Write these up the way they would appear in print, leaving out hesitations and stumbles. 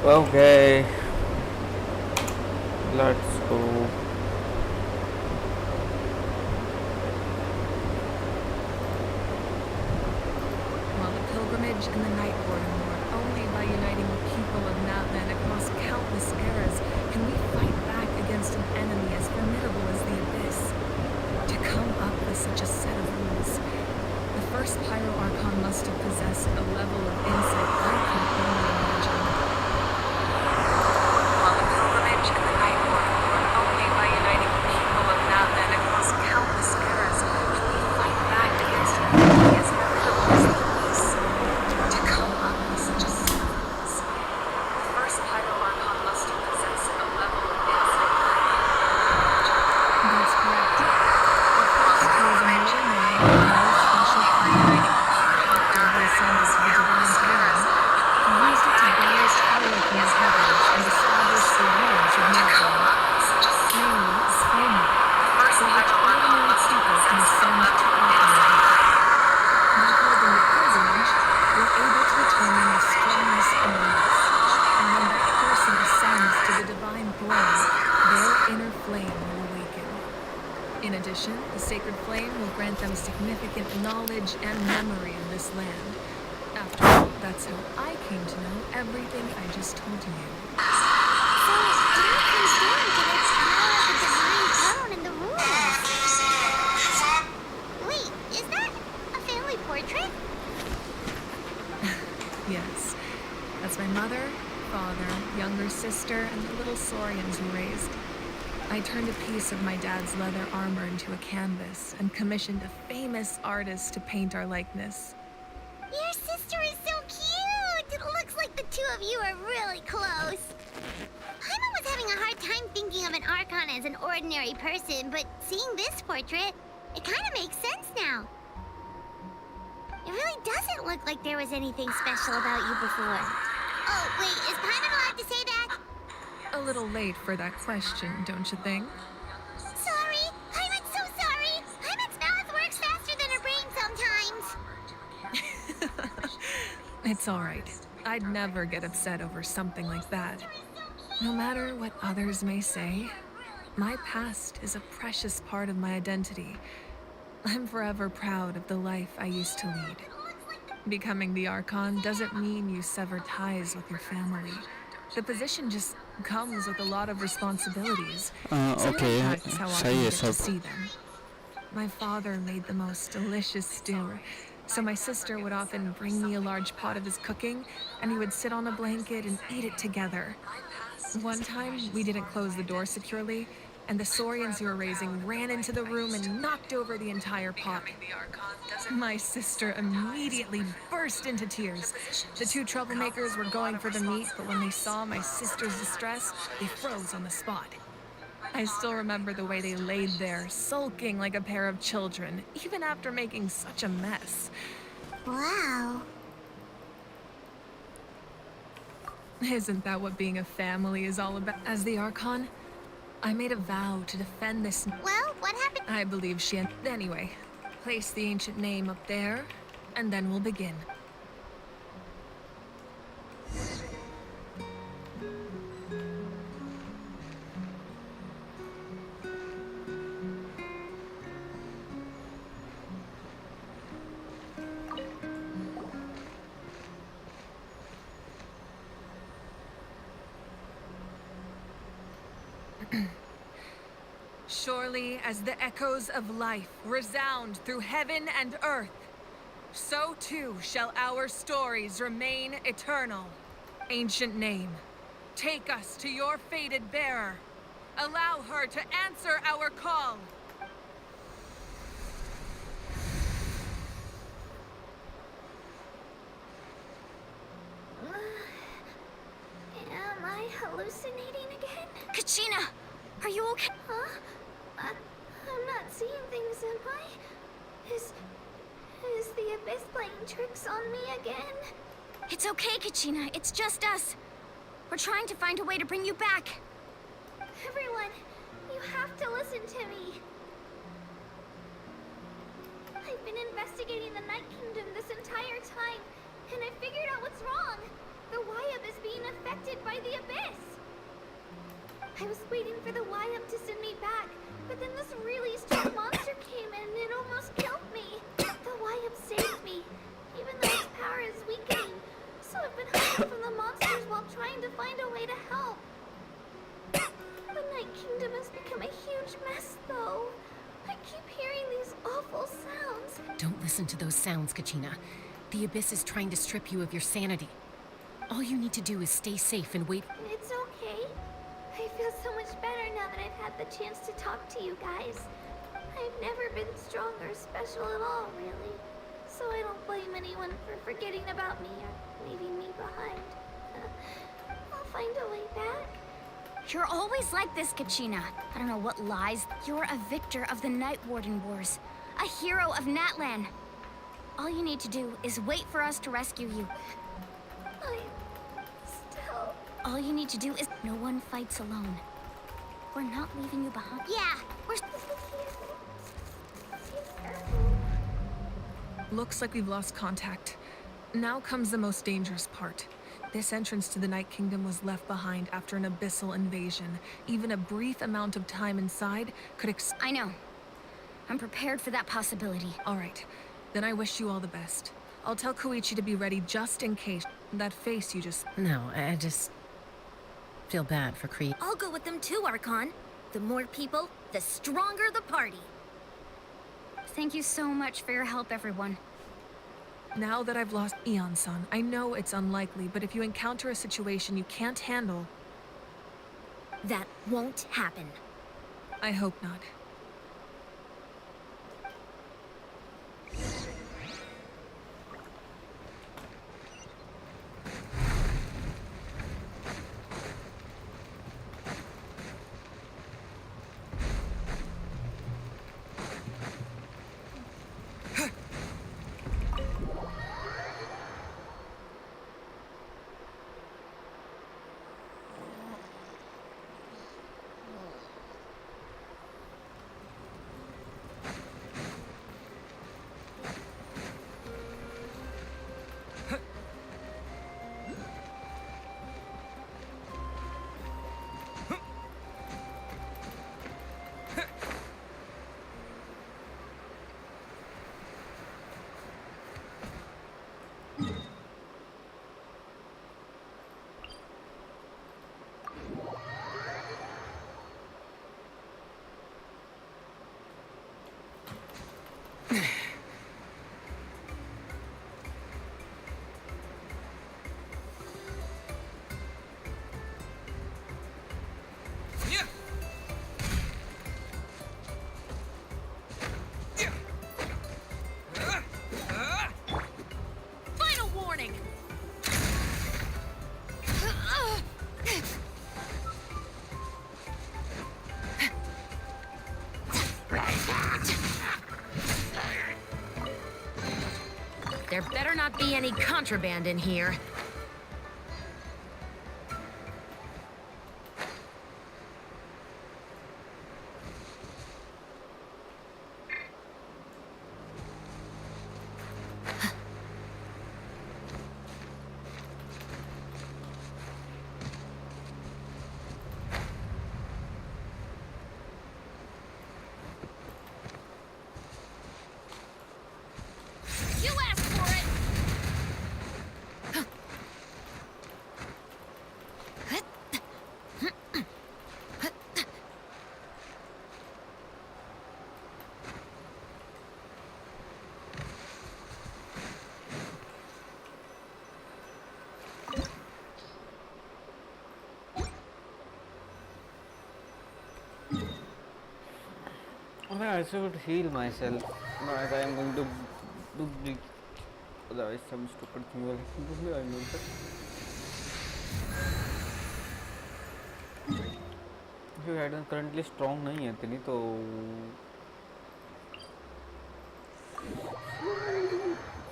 Okay, let's go. While the pilgrimage and the night boarding war, only by uniting the people of Natlan across countless eras can we fight back against an enemy as formidable as the Abyss. To come up with such a set of rules, the first Pyro Archon must have possessed a level of insight I can only imagine. While the pilgrimage and the night boarding war, only by uniting the people of Natlan across countless eras can we fight back against an enemy as formidable as the Abyss. To come up with such a set of rules, the first Pyro Archon must have possessed a level of insight I can only imagine. That's correct. In addition, the sacred flame will grant them significant knowledge and memory of this land. After all, that's how I came to know everything I just told you. So, Dean comes down to the power of the divine throne and the rules. Wait, is that a family portrait? Yes, that's my mother, father, younger sister, and the little Saurians who raised. I turned a piece of my dad's leather armor into a canvas and commissioned a famous artist to paint our likeness. Your sister is so cute! It looks like the two of you are really close. Paimon was having a hard time thinking of an Archon as an ordinary person, but seeing this portrait, it kind of makes sense now. It really doesn't look like there was anything special about you before. Oh, wait, is Paimon allowed to say that? A little late for that question, don't you think? Sorry! Paimon's so sorry! Paimon's mouth works faster than her brain sometimes! It's all right. I'd never get upset over something like that. No matter what others may say, my past is a precious part of my identity. I'm forever proud of the life I used to lead. Becoming the Archon doesn't mean you sever ties with your family. The position just comes with a lot of responsibilities. So it Okay, impacts how often सही you है get to सब. see them. My father made the most delicious stew, so my sister would often bring me a large pot of his cooking, and we would sit on a blanket and eat it together. One time, we didn't close the door securely, and the Saurians who were raising ran into the room and knocked over the entire pot. My sister immediately burst into tears. The two troublemakers were going for the meat, but when they saw my sister's distress, they froze on the spot. I still remember the way they laid there, sulking like a pair of children, even after making such a mess. Wow. Isn't that what being a family is all about? As the Archon, I made a vow to defend this. Well, what happened? I believe she. Anyway, place the ancient name up there, and then we'll begin. Surely as the echoes of life resound through heaven and earth, so too shall our stories remain eternal. Ancient name, take us to your fated bearer. Allow her to answer our call. Am I hallucinating again? Kachina, are you okay? Huh? I'm not seeing things, am I? Is the Abyss playing tricks on me again? It's okay, Kachina. It's just us. We're trying to find a way to bring you back. Everyone, you have to listen to me. I've been investigating the Night Kingdom this entire time, and I figured out what's wrong. The Wyup is being affected by the abyss! I was waiting for the Wyup to send me back, but then this really strong monster came and it almost killed me. The Wyup saved me, even though its power is weakening. So I've been hiding from the monsters while trying to find a way to help. The Night Kingdom has become a huge mess, though. I keep hearing these awful sounds. Don't listen to those sounds, Kachina. The Abyss is trying to strip you of your sanity. All you need to do is stay safe and wait. It's okay. I feel so much better now that I've had the chance to talk to you guys. I've never been strong or special at all, really. So I don't blame anyone for forgetting about me or leaving me behind. I'll find a way back. You're always like this, Kachina. I don't know what lies. You're a victor of the Night Warden Wars. A hero of Natlan. All you need to do is wait for us to rescue you. Still... All you need to do is... No one fights alone. We're not leaving you behind. Yeah, we're... Looks like we've lost contact. Now comes the most dangerous part. This entrance to the Night Kingdom was left behind after an abyssal invasion. Even a brief amount of time inside could I know. I'm prepared for that possibility. All right. Then I wish you all the best. I'll tell Koichi to be ready just in case. That face you just... No, I just feel bad for Creed. I'll go with them too, Archon. The more people, the stronger the party. Thank you so much for your help, everyone. Now that I've lost Eon-san, I know it's unlikely, but if you encounter a situation you can't handle... That won't happen. I hope not. Final warning! There better not be any contraband in here. You asked for it! I should heal myself. Like I am going to do the otherwise some stupid thing will happen to me. I know that. जो आइडन currently strong नहीं है इतनी तो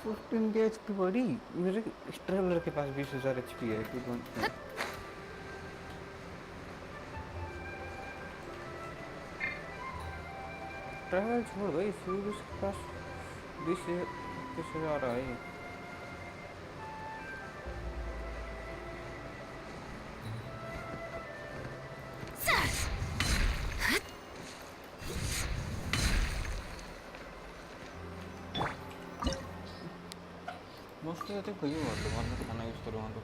15 के HP बड़ी मेरे traveller के पास 20,000 HP है ट्रैवल छोड़ भाई सूरज के पास 20,000 है त्याच्यासाठी खंय व्हरलो मारलो खाना यूज करू मारलो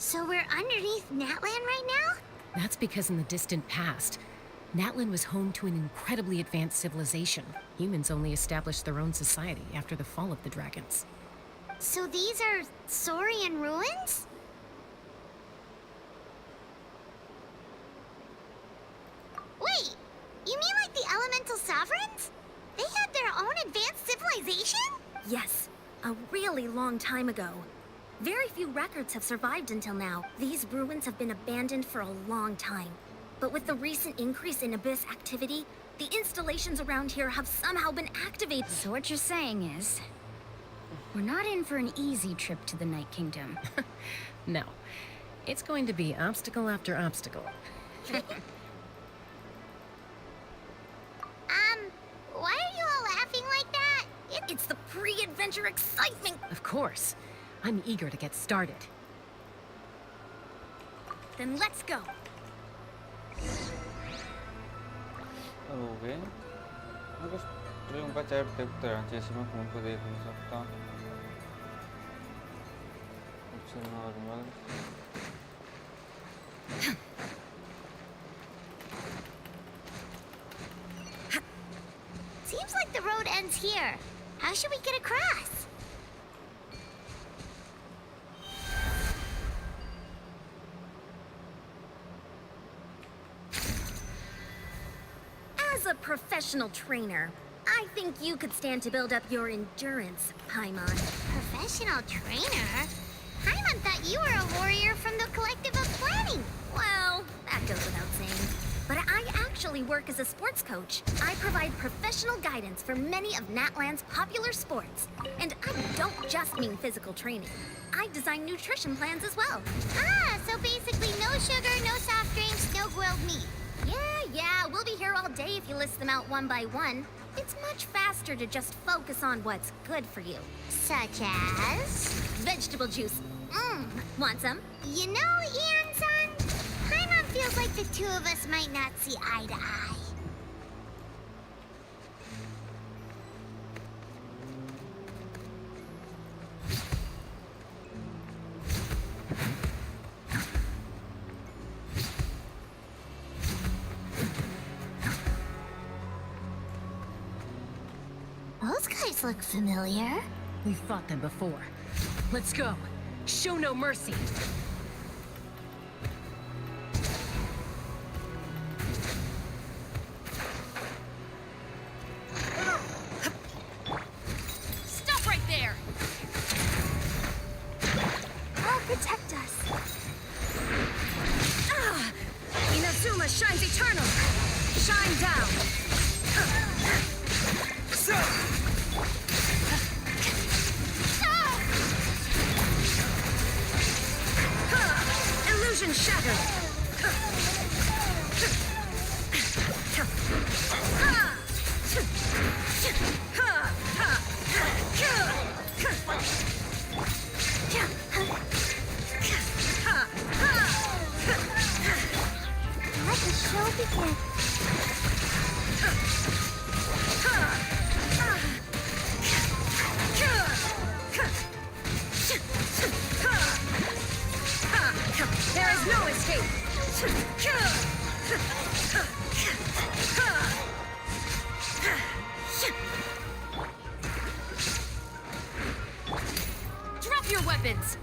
So we're underneath Natland right now? That's because in the distant past, Natlan was home to an incredibly advanced civilization. Humans only established their own society after the fall of the dragons. So these are Saurian ruins? Wait, you mean like the elemental sovereigns? They had their own advanced civilization? Yes, a really long time ago. Very few records have survived until now. These ruins have been abandoned for a long time. But with the recent increase in Abyss activity, the installations around here have somehow been activated. So what you're saying is, we're not in for an easy trip to the Night Kingdom. No. It's going to be obstacle after obstacle. Why are you all laughing like that? It's the pre-adventure excitement! Of course. I'm eager to get started. Then let's go! Okay मैं कुछ stream का chat देखता रहा जैसे मैं phone पे देख नहीं सकता कुछ normal Seems like the road ends here. How should we get across? As a professional trainer, I think you could stand to build up your endurance, Paimon. Professional trainer? Paimon thought you were a warrior from the Collective of Planning. Well, that goes without saying. But I actually work as a sports coach. I provide professional guidance for many of Natland's popular sports. And I don't just mean physical training. I design nutrition plans as well. Ah, so basically no sugar, no soft drinks, no grilled meat. Yeah, we'll be here all day if you list them out one by one. It's much faster to just focus on what's good for you. Such as? Vegetable juice. Want some? You know, Ian-san, Paimon feels like the two of us might not see eye to eye. Those guys look familiar. We've fought them before. Let's go. Show no mercy. Stop right there! I'll protect us. Inazuma shines eternal! Shine down! Illusion shattered! Let the show begin. There is no escape! Drop your weapons!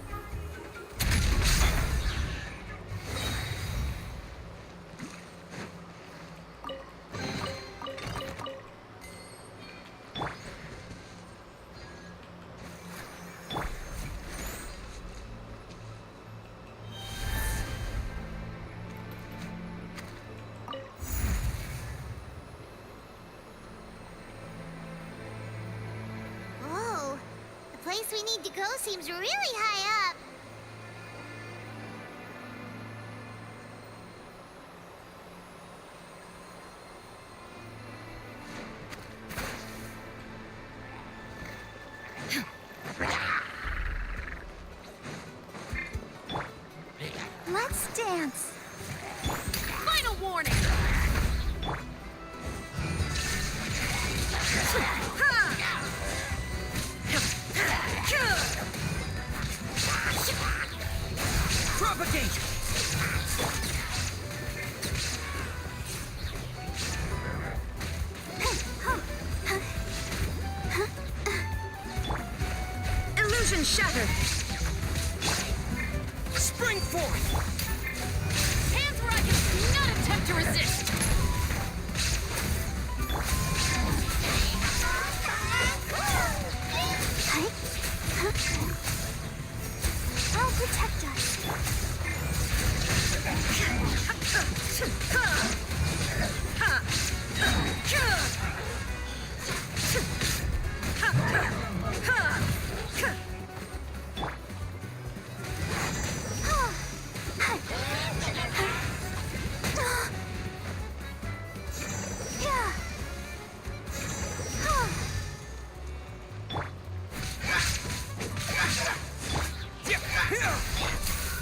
place we need to go seems really high up. Let's dance. Final warning! Propagate! Illusion shattered! Spring forth! Hands where I can not attempt to resist! I'll protect us.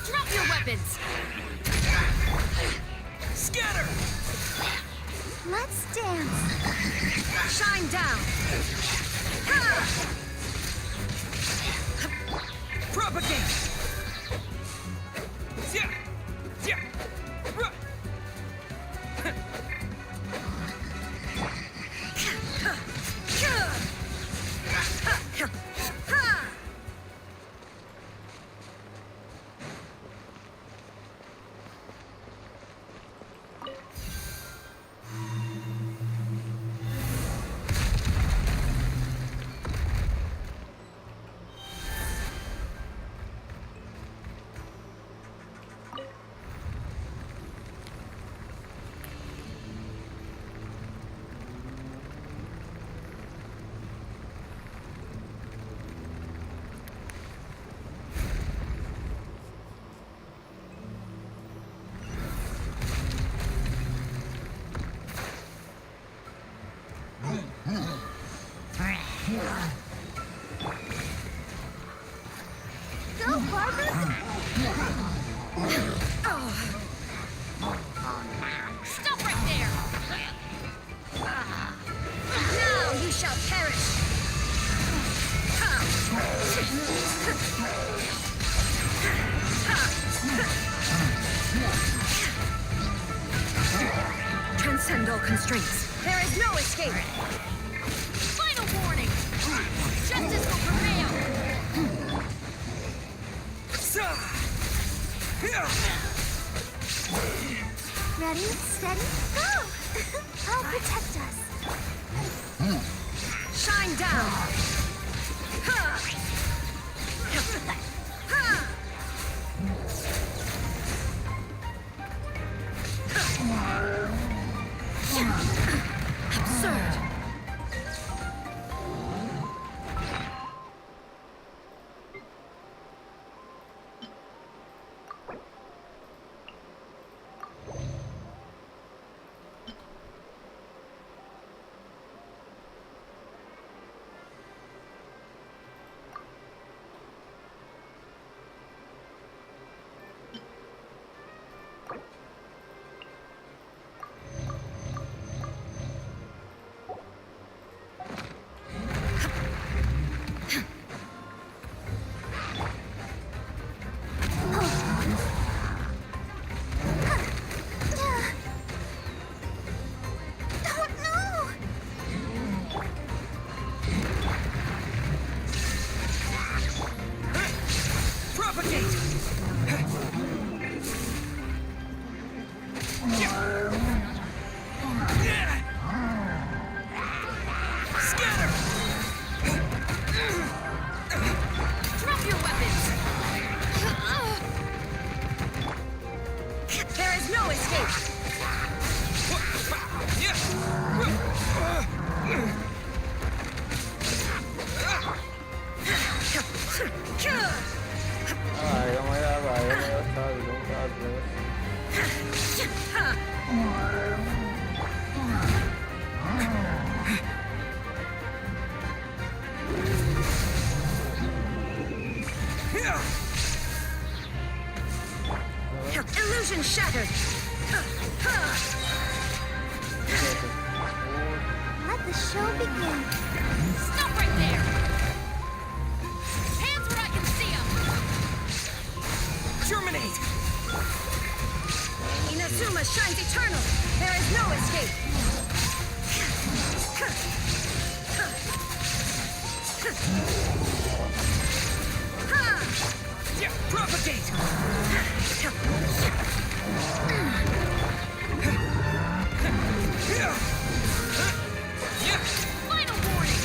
Drop your weapons! Scatter! Let's dance. Shine down! Propagate! Yeah! Yeah! Right! Go, Barbara! Stop right there! Now you shall perish! Transcend all constraints. There is no escape! Final warning! Justice will prevail! Ready, steady, go! I'll protect us. Shine down! Absurd! the show begin. Stop right there! Hands where I can see them! Germinate! Inazuma shines eternal! There is no escape! Yeah, propagate! Yeah! Final warning!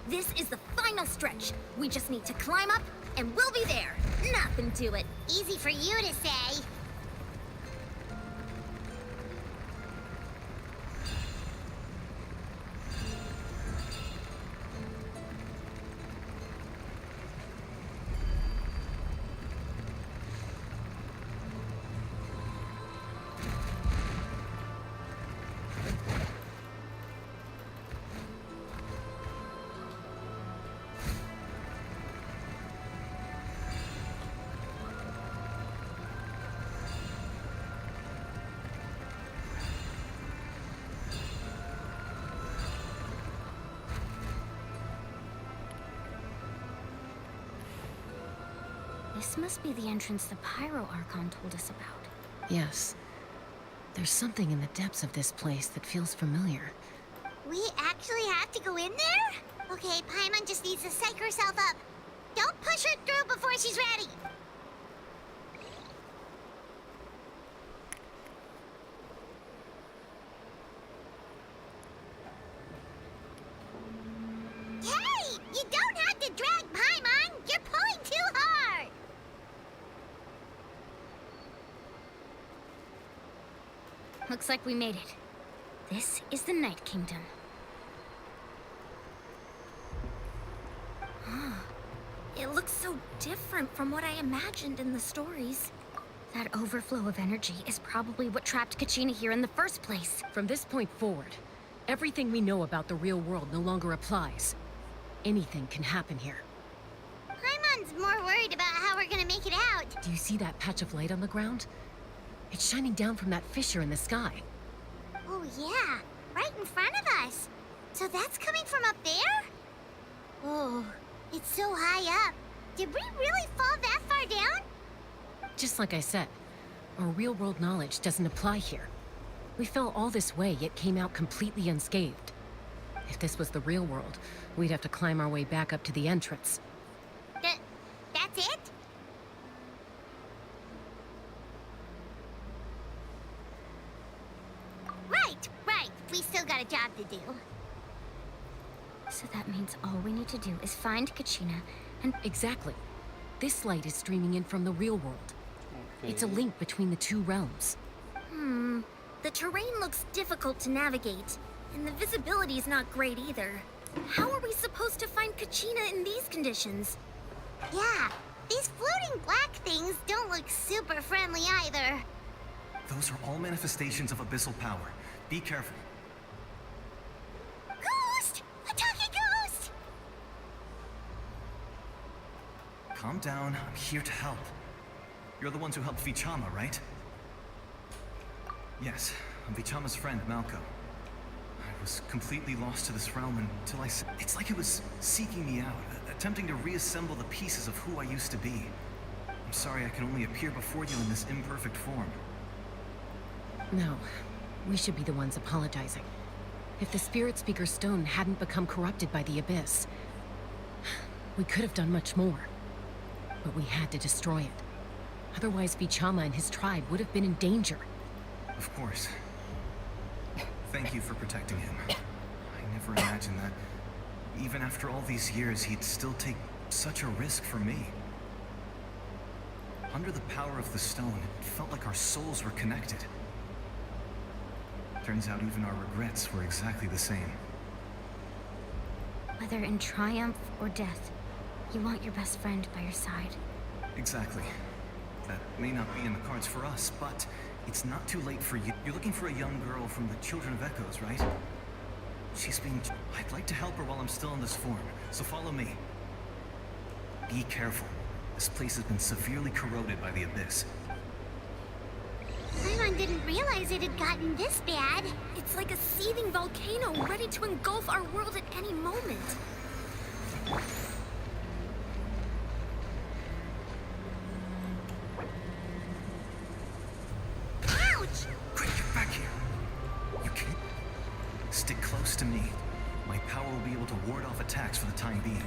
This is the final stretch. We just need to climb up, and we'll be there. Nothing to it. Easy for you to say. This must be the entrance the Pyro Archon told us about. Yes. There's something in the depths of this place that feels familiar. We actually have to go in there? Okay, Paimon just needs to psych herself up. Don't push her through before she's ready. Hey! You don't have to drag Paimon! You're pulling too hard! Looks like we made it. This is the Night Kingdom. It looks so different from what I imagined in the stories. That overflow of energy is probably what trapped Kachina here in the first place. From this point forward, everything we know about the real world no longer applies. Anything can happen here. Paimon's more worried about how we're gonna make it out. Do you see that patch of light on the ground? It's shining down from that fissure in the sky. Oh yeah, right in front of us. So that's coming from up there? Oh, it's so high up. Did we really fall that far down? Just like I said, our real-world knowledge doesn't apply here. We fell all this way, yet came out completely unscathed. If this was the real world, we'd have to climb our way back up to the entrance. That's it? Right. We still got a job to do. So that means all we need to do is find Kachina and... Exactly. This light is streaming in from the real world. It's a link between the two realms. The terrain looks difficult to navigate, and the visibility is not great either. How are we supposed to find Kachina in these conditions? Yeah, these floating black things don't look super friendly either. Those are all manifestations of abyssal power. Be careful. Ghost! A talking ghost! Calm down. I'm here to help. You're the ones who helped Vichama, right? Yes, I'm Vichama's friend, Malco. I was completely lost to this realm until it's like it was seeking me out, attempting to reassemble the pieces of who I used to be. I'm sorry I can only appear before you in this imperfect form. No, we should be the ones apologizing. If the Spirit Speaker Stone hadn't become corrupted by the Abyss, we could have done much more. But we had to destroy it. Otherwise, Vichama and his tribe would have been in danger. Of course. Thank you for protecting him. I never imagined that, even after all these years, he'd still take such a risk for me. Under the power of the stone, it felt like our souls were connected. Turns out even our regrets were exactly the same. Whether in triumph or death, you want your best friend by your side. Exactly. That may not be in the cards for us, but it's not too late for you. You're looking for a young girl from the Children of Echoes, right? She's being... I'd like to help her while I'm still in this form, so follow me. Be careful. This place has been severely corroded by the Abyss. Paimon didn't realize it had gotten this bad. It's like a seething volcano ready to engulf our world at any moment. Ouch! Quick, get back here. You can't... Stick close to me. My power will be able to ward off attacks for the time being.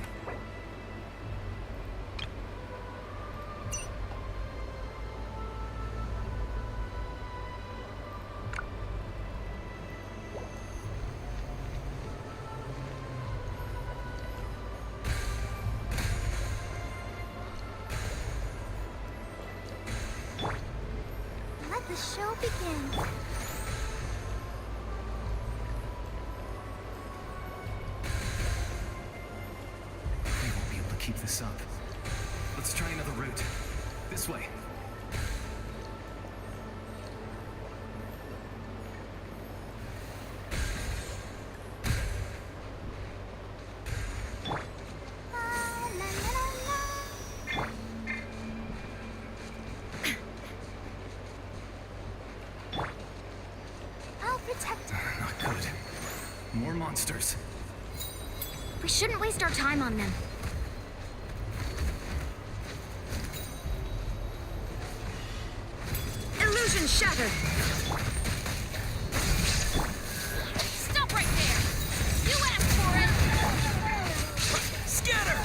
Let the show begin. We won't be able to keep this up. Let's try another route. This way. I'll protect her. Not good. More monsters. We shouldn't waste our time on them. Illusion shattered! Stop right there! You asked for it! Scatter!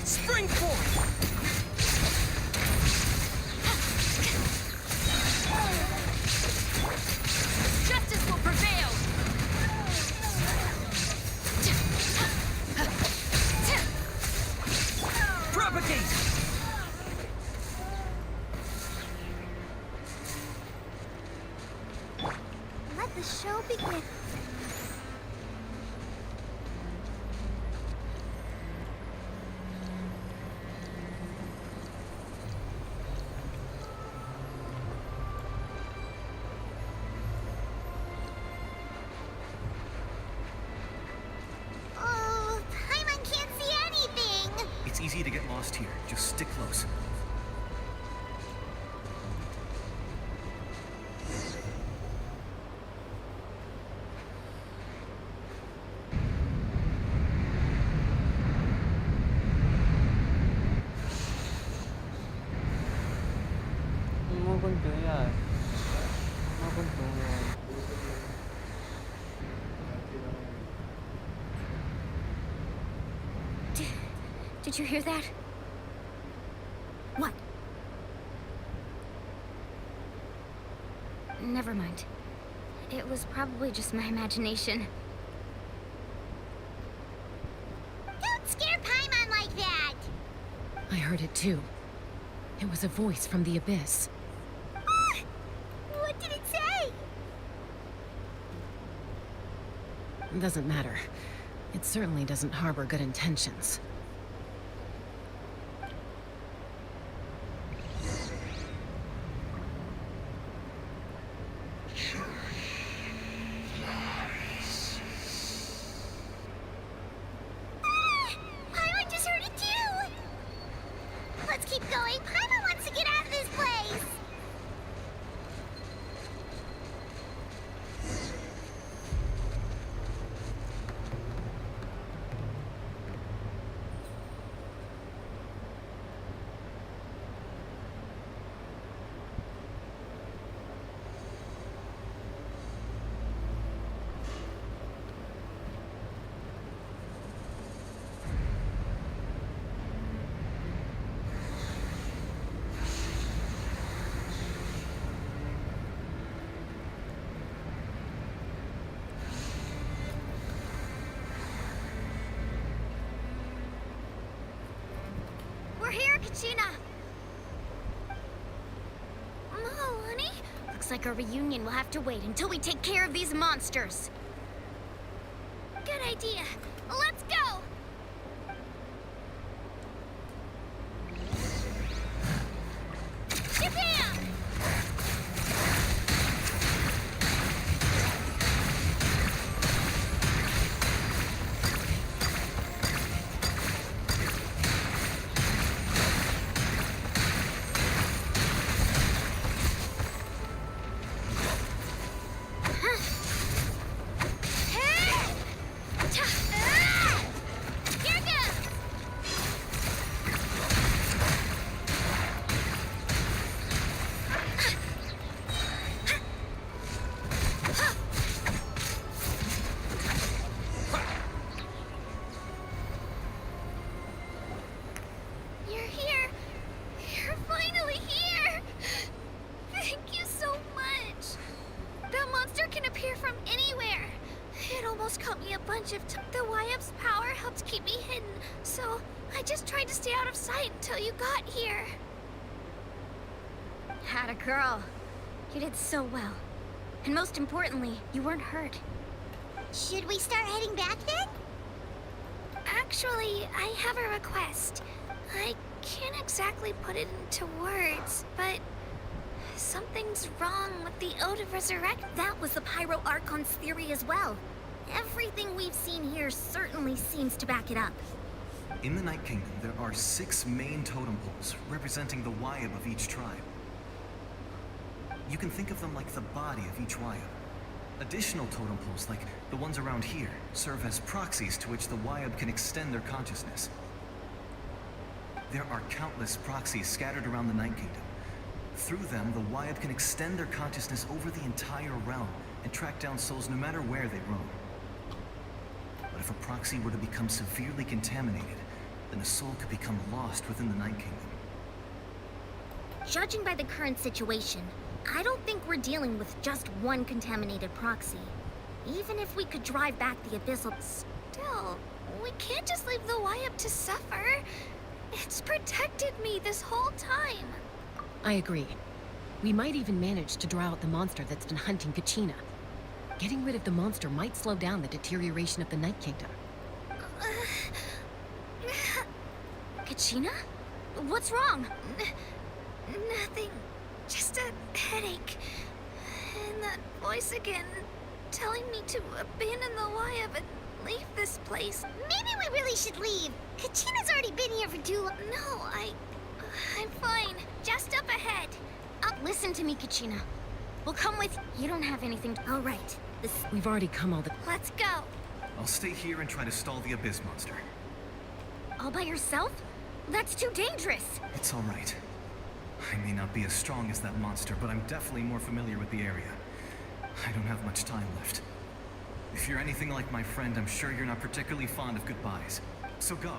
Spring forth! Justice will prevail! Propagate! Let the show begin. Oh, Paimon can't see anything. It's easy to get lost here. Just stick close. Did you hear that? What? Never mind. It was probably just my imagination. Don't scare Paimon like that. I heard it too. It was a voice from the Abyss. Ah! What did it say? It doesn't matter. It certainly doesn't harbor good intentions. Paimon just heard it too! Let's keep going. Paimon wants to get out of this place! Kachina! Oh, honey? Looks like our reunion will have to wait until we take care of these monsters. Good idea. Let's go! Shabam! Here goes! You're here. You're finally here. Thank you so much. That monster can appear from anywhere. It almost caught me a bunch of times. The YF's power helped keep me hidden, so I just tried to stay out of sight until you got here. Had a girl. You did so well. And most importantly, you weren't hurt. Should we start heading back then? Actually, I have a request. I can't exactly put it into words, but something's wrong with the Ode of Resurrect. That was the Pyro Archon's theory as well. Everything we've seen here certainly seems to back it up. In the Night Kingdom, there are 6 main totem poles representing the Wyab of each tribe. You can think of them like the body of each Wyab. Additional totem poles, like the ones around here, serve as proxies to which the Wyab can extend their consciousness. There are countless proxies scattered around the Night Kingdom. Through them, the Wyab can extend their consciousness over the entire realm and track down souls no matter where they roam. But if a proxy were to become severely contaminated, then a soul could become lost within the Night Kingdom. Judging by the current situation, I don't think we're dealing with just one contaminated proxy. Even if we could drive back the Abyssal... Still, we can't just leave the Wyab to suffer. It's protected me this whole time. I agree. We might even manage to draw out the monster that's been hunting Kachina. Getting rid of the monster might slow down the deterioration of the Night Kingdom. Kachina? What's wrong? Nothing. Just a headache. And that voice again, telling me to abandon the Wyab and leave this place. Maybe we really should leave. Kachina's already been here for too long. No, I'm fine. Just up ahead. Listen to me, Kachina. We'll come with... You don't have anything to... All right. We've already come all the... Let's go. I'll stay here and try to stall the Abyss monster. All by yourself? That's too dangerous. It's all right. I may not be as strong as that monster, but I'm definitely more familiar with the area. I don't have much time left. If you're anything like my friend, I'm sure you're not particularly fond of goodbyes. So go.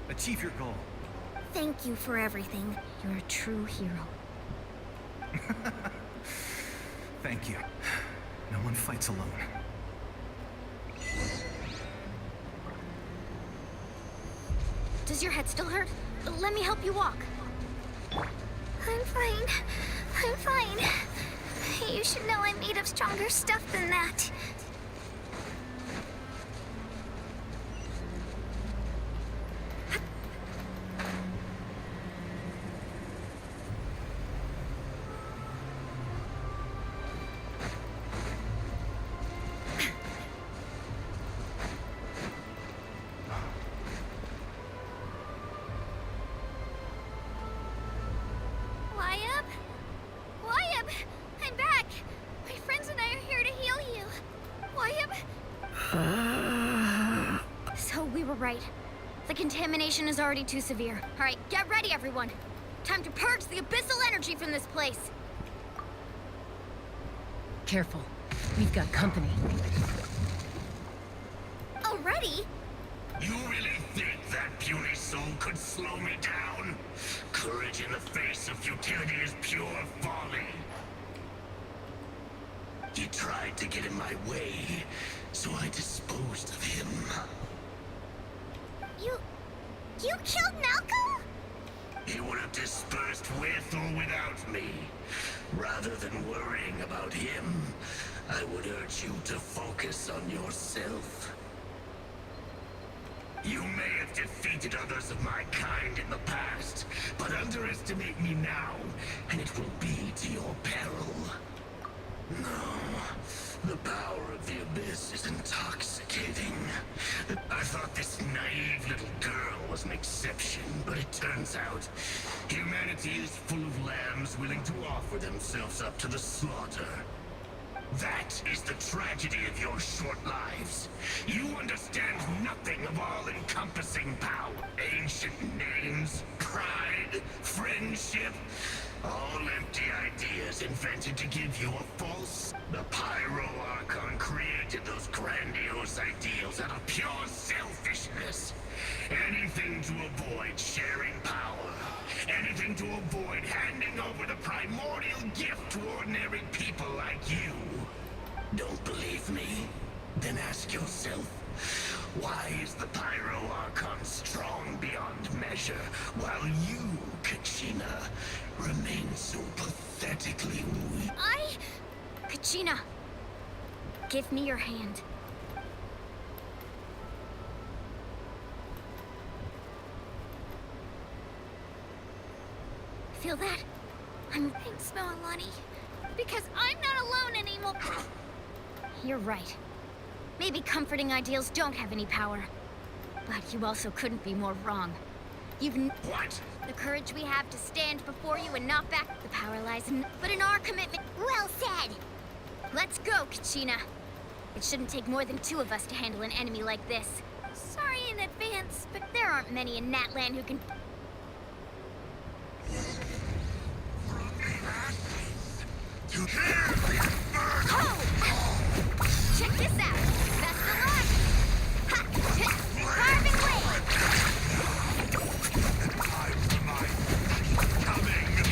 Achieve your goal. Thank you for everything. You're a true hero. Thank you. No one fights alone. Does your head still hurt? Let me help you walk. I'm fine. I'm fine. You should know I'm made of stronger stuff than that. Wyab, I'm back. My friends and I are here to heal you. Wyab. So we were right. The contamination is already too severe. All right, get ready, everyone. Time to purge the abyssal energy from this place. Careful. We've got company. Already? You really think that puny soul could slow me down? Courage in the face of futility is pure folly. He tried to get in my way, so I disposed of him. You killed Malcolm? You would have dispersed with or without me. Rather than worrying about him, I would urge you to focus on yourself. You may have defeated others of my kind in the past, but underestimate me now, and it will be to your peril. No, the power of the Abyss is intoxicating. I thought this naive little girl was an exception, but it turns out humanity is full of lambs willing to offer themselves up to the slaughter. That is the tragedy of your short lives. You understand nothing of all-encompassing power. Ancient names, pride, friendship, all empty ideas invented to give you a false... The Pyro Archon created those grandiose ideals out of pure selfishness. Anything to avoid sharing power. Anything to avoid handing over the primordial gift to ordinary people like you. Don't believe me? Then ask yourself, why is the Pyro Archon strong beyond measure, while you, Kachina, remain so pathetically weak? Kachina, give me your hand. Feel that? Thanks, Moalani. Because I'm not alone anymore. You're right. Maybe comforting ideals don't have any power. But you also couldn't be more wrong. What? The courage we have to stand before you and knock back the power lies but in our commitment. Well said. Let's go, Kachina. It shouldn't take more than 2 of us to handle an enemy like this. Sorry in advance, but There aren't many in Natlan who can... Check this out. Best of luck. Ha! Carving wave.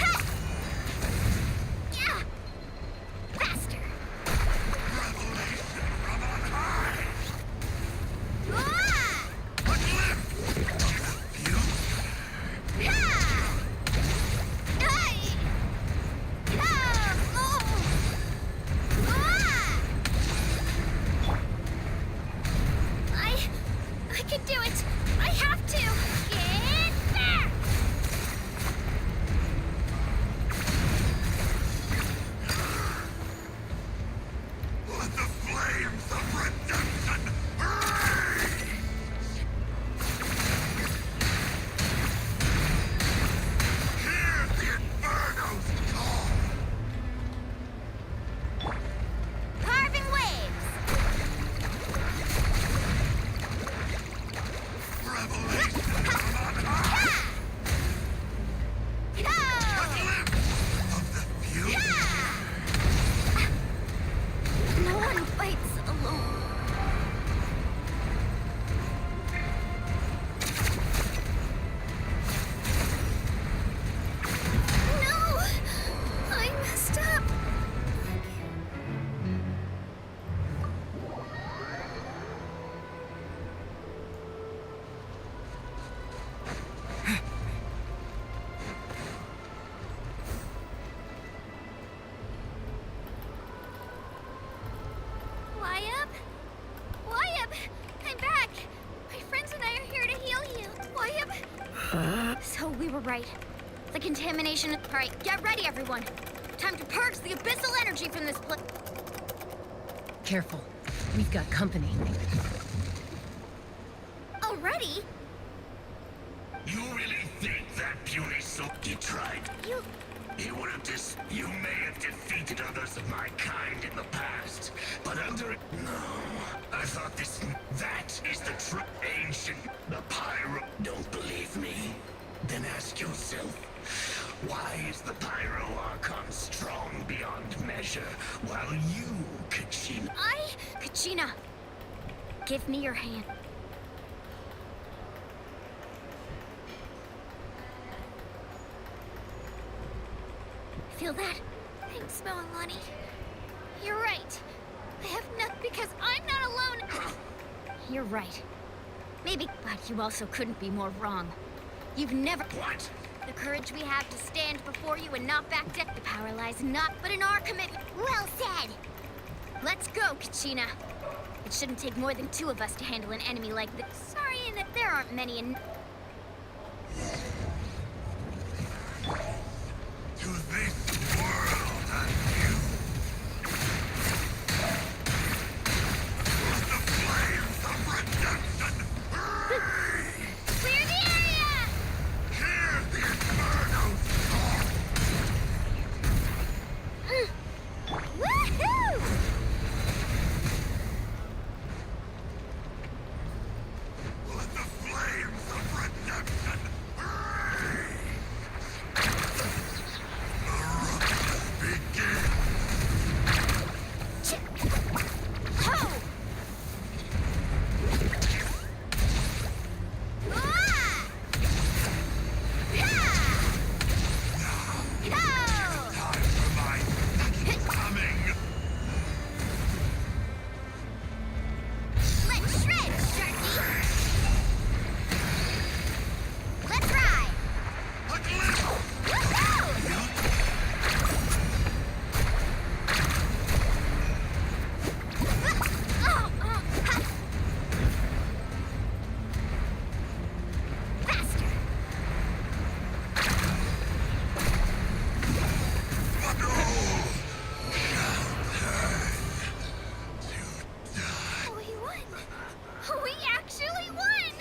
Ha! Yeah. Faster. Ah! I can do it! I have to! Get back! Let the flames of redemption rage! Hear the Inferno's call! Carving waves! Revelation from on high! A glimpse of the future! No one fights alone. no! I messed up. Wyatt? Wyatt! I'm back! My friends and I are here to heal you. Wyatt? So we were right. The contamination... Alright, get ready, everyone. Time to purge the abyssal energy from this place. Careful. We've got company. Already? You really think that puny soul you tried? You would have You may have defeated others of my kind in the past, but under... No, I thought this... That is the true ancient... The Pyro... Don't believe me? Then ask yourself, why is the Pyro Archon strong beyond measure, while you, Kachina... Kachina, give me your hand. Feel that? Thanks, Moalani. You're right. I have nothing because I'm not alone. You're right. Maybe, but you also couldn't be more wrong. You've never... What? The courage we have to stand before you and not back down. The power lies not but in our commitment. Well said. Let's go, Kachina. It shouldn't take more than 2 of us to handle an enemy like this. Sorry that there aren't many in... To this world and you. The flames of redemption burn! Clear the area! Hear the inferno storm! Woohoo! Let the flames of redemption burn! The rupture begins! Ho! Ah! Ha! Ho! Time for my coming! Let's shred, Sharky! Let's ride! A glimpse! Woohoo! Oh, ha! Faster! We won! We actually won!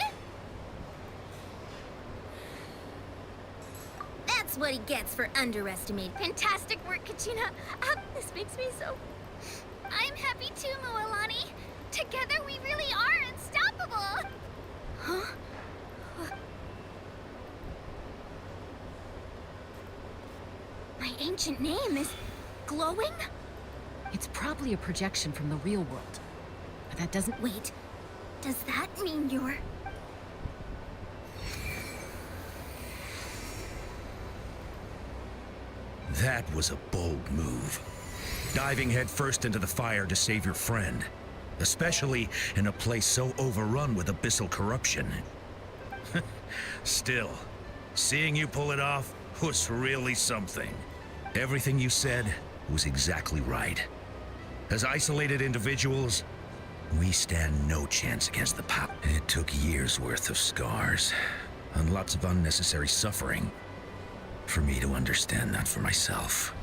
That's what he gets for underestimating. Fantastic work, Kachina. This makes me so... I'm happy too, Mualani. Together we really are unstoppable. Huh? My ancient name is glowing? It's probably a projection from the real world. But that doesn't... Wait, does that mean you're... That was a bold move. Diving headfirst into the fire to save your friend. Especially in a place so overrun with abyssal corruption. Still, seeing you pull it off was really something. Everything you said was exactly right. As isolated individuals, we stand no chance against the power. It took years' worth of scars and lots of unnecessary suffering for me to understand that for myself.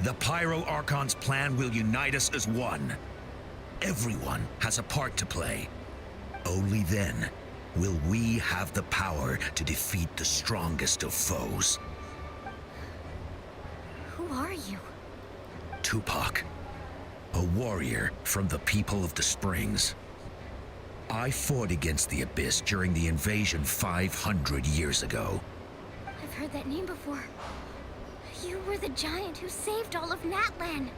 The Pyro Archon's plan will unite us as one. Everyone has a part to play. Only then will we have the power to defeat the strongest of foes. Who are you? Tupac, a warrior from the people of the Springs. I fought against the Abyss during the invasion 500 years ago. I've heard that name before. You were the giant who saved all of Natlan.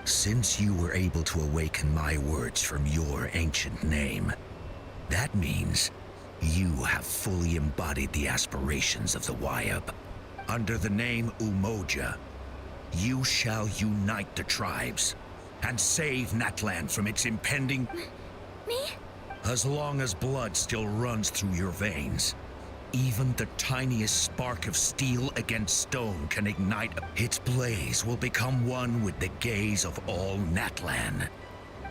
Since you were able to awaken my words from your ancient name, that means you have fully embodied the aspirations of the Wyab. Under the name Umoja, you shall unite the tribes and save Natlan from its impending... Me? As long as blood still runs through your veins, even the tiniest spark of steel against stone can ignite. Its blaze will become one with the gaze of all Natlan.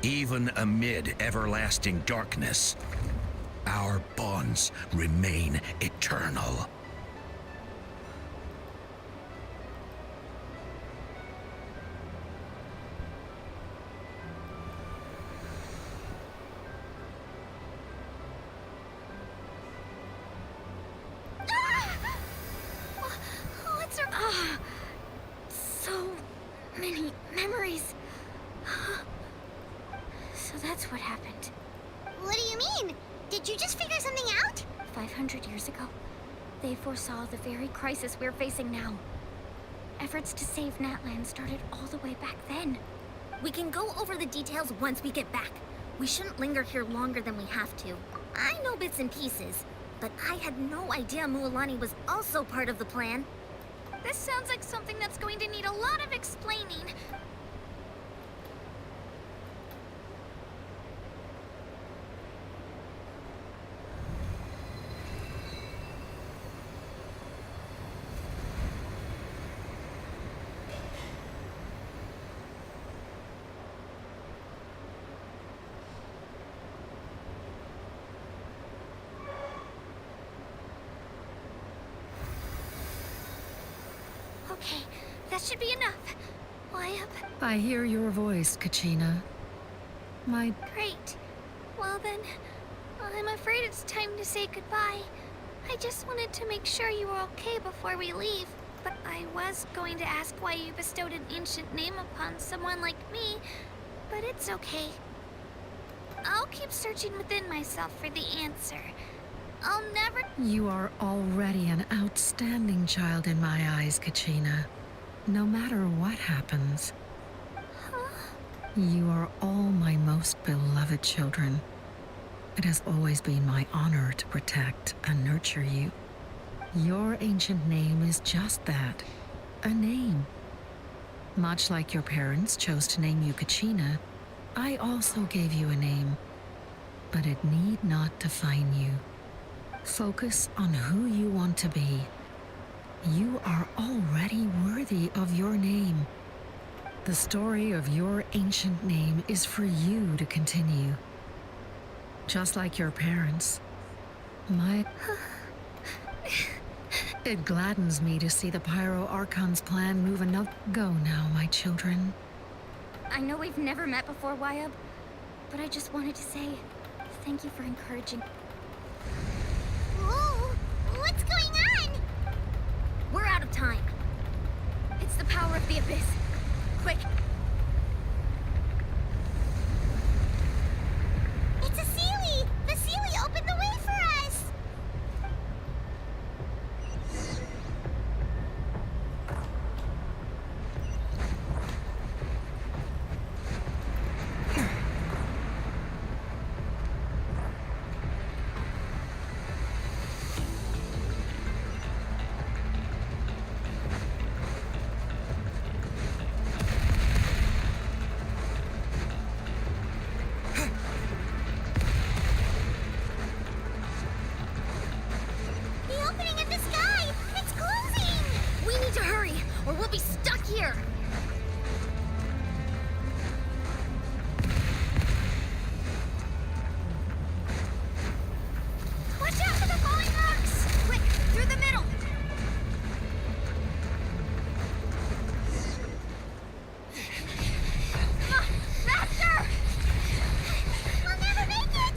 Even amid everlasting darkness, our bonds remain eternal. So many memories. So that's what happened. What do you mean? Did you just figure something out? 500 years ago, they foresaw the very crisis we're facing now. Efforts to save Natlan started all the way back then. We can go over the details once we get back. We shouldn't linger here longer than we have to. I know bits and pieces, but I had no idea Mualani was also part of the plan. This sounds like something that's going to need a lot of explaining. Okay, that should be enough. Why up? I hear your voice, Kachina. My... Great. Well then, I'm afraid it's time to say goodbye. I just wanted to make sure you were okay before we leave. But I was going to ask why you bestowed an ancient name upon someone like me, but it's okay. I'll keep searching within myself for the answer. I'll never... You are already an outstanding child in my eyes, Kachina. No matter what happens. You are all my most beloved children. It has always been my honor to protect and nurture you. Your ancient name is just that, a name. Much like your parents chose to name you Kachina, I also gave you a name, but it need not define you. Focus on who you want to be. You are already worthy of your name. The story of your ancient name is for you to continue. Just like your parents. It gladdens me to see the Pyro Archon's plan move another. Go now, my children. I know we've never met before, Wyab, but I just wanted to say thank you for encouraging. Whoa! What's going on? We're out of time. It's the power of the Abyss. Quick! It's a Seelie! The Seelie opened the way for us! The opening in the sky! It's closing! We need to hurry, or we'll be stuck here! Watch out for the falling rocks! Quick, through the middle! Faster! We'll never make it!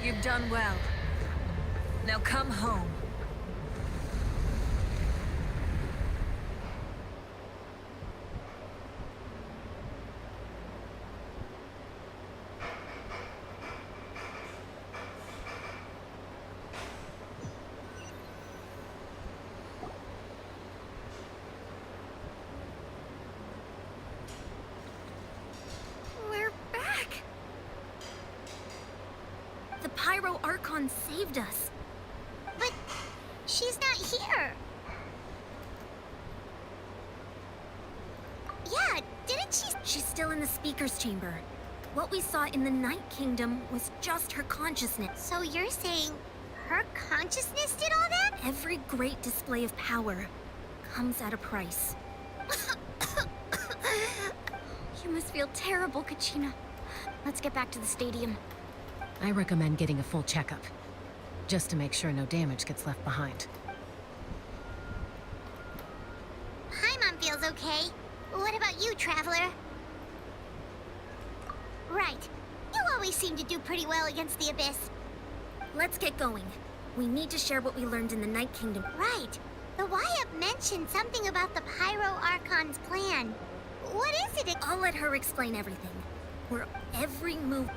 You've done well. Now come home. We're back! The Pyro Archon saved us. But she's not here. Yeah, didn't she? She's still in the Speaker's Chamber. What we saw in the Night Kingdom was just her consciousness. So you're saying her consciousness did all that? Every great display of power comes at a price. You must feel terrible, Kachina. Let's get back to the stadium. I recommend getting a full checkup, just to make sure no damage gets left behind. Paimon feels okay. What about you, Traveler? Right. You always seem to do pretty well against the Abyss. let's get going. We need to share what we learned in the Night Kingdom. Right. The Wyatt mentioned something about the Pyro Archon's plan. What is it? I'll let her explain everything. Where every move...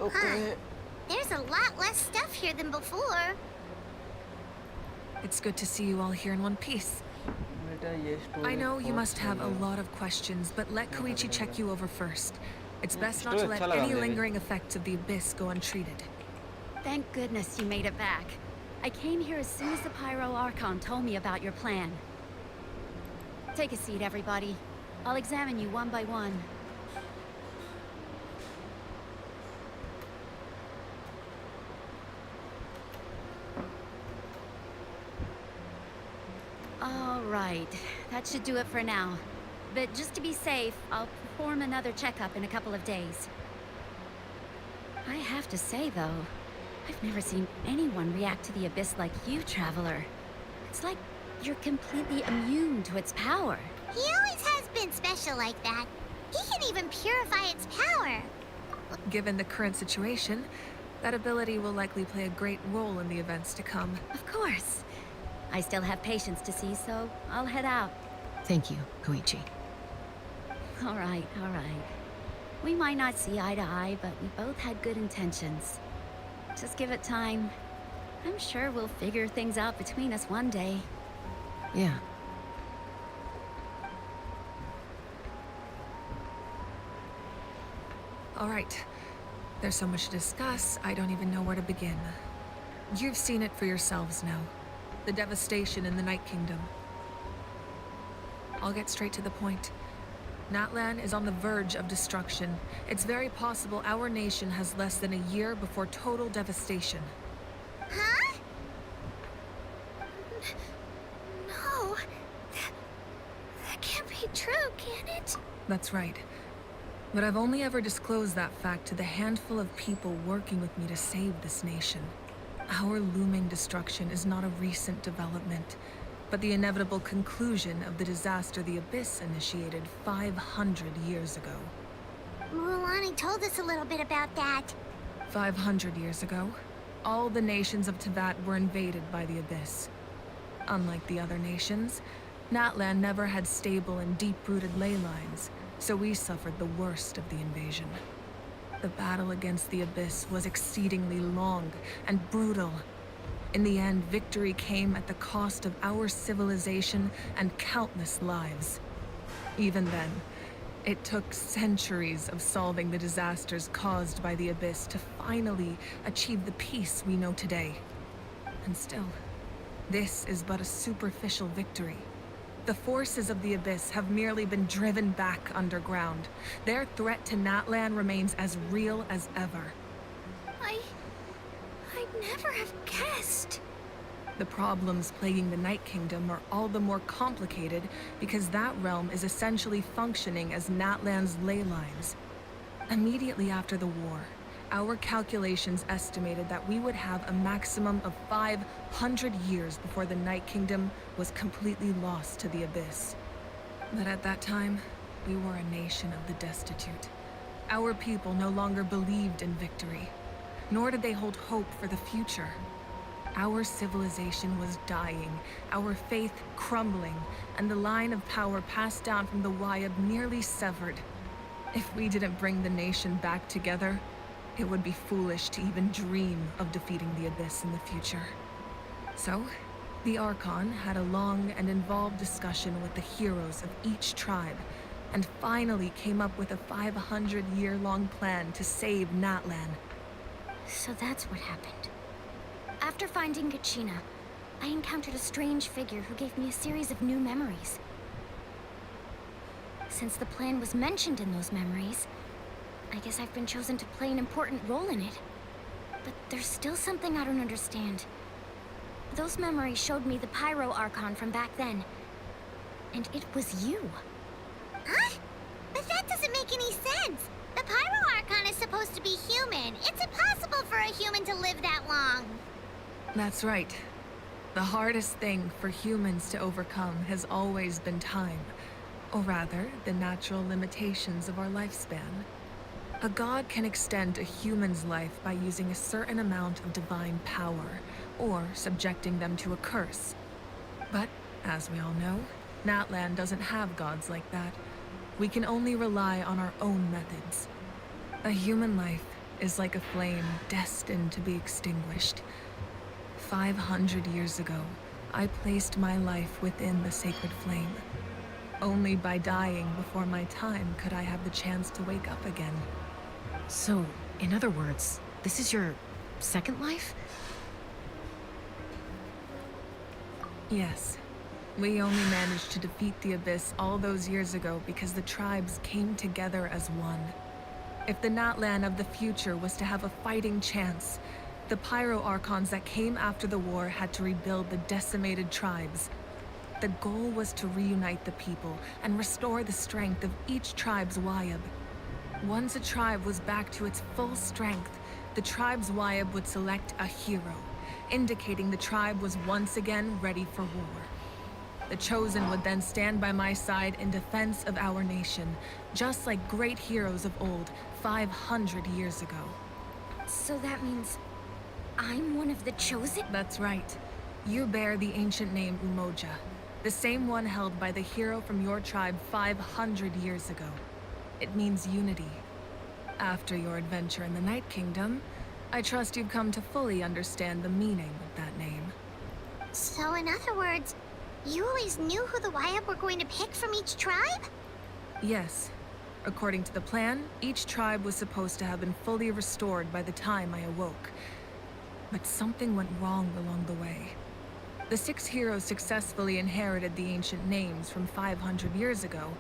Okay. There's a lot less stuff here than before. It's good to see you all here in one piece. बेटा ये story I know you बहुत must have a सही है। lot of questions, but let Koichi check you over first. It's best not to story let अच्छा लगा any मुझे। lingering effects of the abyss go untreated. Thank goodness you made it back. I came here as soon as the Pyro Archon told me about your plan. Take a seat, everybody. I'll examine you one by one. All right, that should do it for now. But just to be safe, I'll perform another checkup in a couple of days. I have to say, though, I've never seen anyone react to the Abyss like you, Traveler. It's like you're completely immune to its power. He always has been special like that. He can even purify its power. Given the current situation, that ability will likely play a great role in the events to come. Of course. I still have patients to see, so I'll head out. Thank you, Koichi. All right, all right. We might not see eye to eye, but we both had good intentions. Just give it time. I'm sure we'll figure things out between us one day. Yeah. All right. There's so much to discuss, I don't even know where to begin. You've seen it for yourselves now. The devastation in the Night Kingdom. I'll get straight to the point. Natlan is on the verge of destruction. It's very possible our nation has less than a year before total devastation. Huh? No. That can't be true, can it? That's right. But I've only ever disclosed that fact to the handful of people working with me to save this nation. Our looming destruction is not a recent development, but the inevitable conclusion of the disaster the Abyss initiated 500 years ago. Mulani told us a little bit about that. 500 years ago, all the nations of Teyvat were invaded by the Abyss. Unlike the other nations, Natlan never had stable and deep-rooted ley lines, so we suffered the worst of the invasion. The battle against the Abyss was exceedingly long and brutal. In the end, victory came at the cost of our civilization and countless lives. Even then, it took centuries of solving the disasters caused by the Abyss to finally achieve the peace we know today. And still, this is but a superficial victory. The forces of the Abyss have merely been driven back underground. Their threat to Natlan remains as real as ever. I'd never have guessed. The problems plaguing the Night Kingdom are all the more complicated because that realm is essentially functioning as Natlan's ley lines. Immediately after the war, our calculations estimated that we would have a maximum of 500 years before the Night Kingdom was completely lost to the Abyss. But at that time, we were a nation of the destitute. Our people no longer believed in victory, nor did they hold hope for the future. Our civilization was dying, our faith crumbling, and the line of power passed down from the Wyatt nearly severed. If we didn't bring the nation back together, it would be foolish to even dream of defeating the Abyss in the future. So, the Archon had a long and involved discussion with the heroes of each tribe, and finally came up with a 500-year-long plan to save Natlan. So that's what happened. After finding Kachina, I encountered a strange figure who gave me a series of new memories. Since the plan was mentioned in those memories, I guess I've been chosen to play an important role in it. But there's still something I don't understand. Those memories showed me the Pyro Archon from back then. And it was you. Huh? But that doesn't make any sense. The Pyro Archon is supposed to be human. It's impossible for a human to live that long. That's right. The hardest thing for humans to overcome has always been time. Or rather, the natural limitations of our lifespan. A god can extend a human's life by using a certain amount of divine power, or subjecting them to a curse. But, as we all know, Natlan doesn't have gods like that. We can only rely on our own methods. A human life is like a flame destined to be extinguished. 500 years ago, I placed my life within the sacred flame. Only by dying before my time could I have the chance to wake up again. So, in other words, this is your second life? Yes. We only managed to defeat the Abyss all those years ago because the tribes came together as one. If the Natlan of the future was to have a fighting chance, the Pyro Archons that came after the war had to rebuild the decimated tribes. The goal was to reunite the people and restore the strength of each tribe's Wayab. Once a tribe was back to its full strength, the tribe's Wayab would select a hero, indicating the tribe was once again ready for war. The Chosen would then stand by my side in defense of our nation, just like great heroes of old, 500 years ago. So that means I'm one of the Chosen? That's right. You bear the ancient name Umoja, the same one held by the hero from your tribe 500 years ago. It means unity. After your adventure in the Night Kingdom, I trust you've come to fully understand the meaning of that name. So in other words, you always knew who the Wayab were going to pick from each tribe? Yes. According to the plan, each tribe was supposed to have been fully restored by the time I awoke. But something went wrong along the way. The 6 heroes successfully inherited the ancient names from 500 years ago,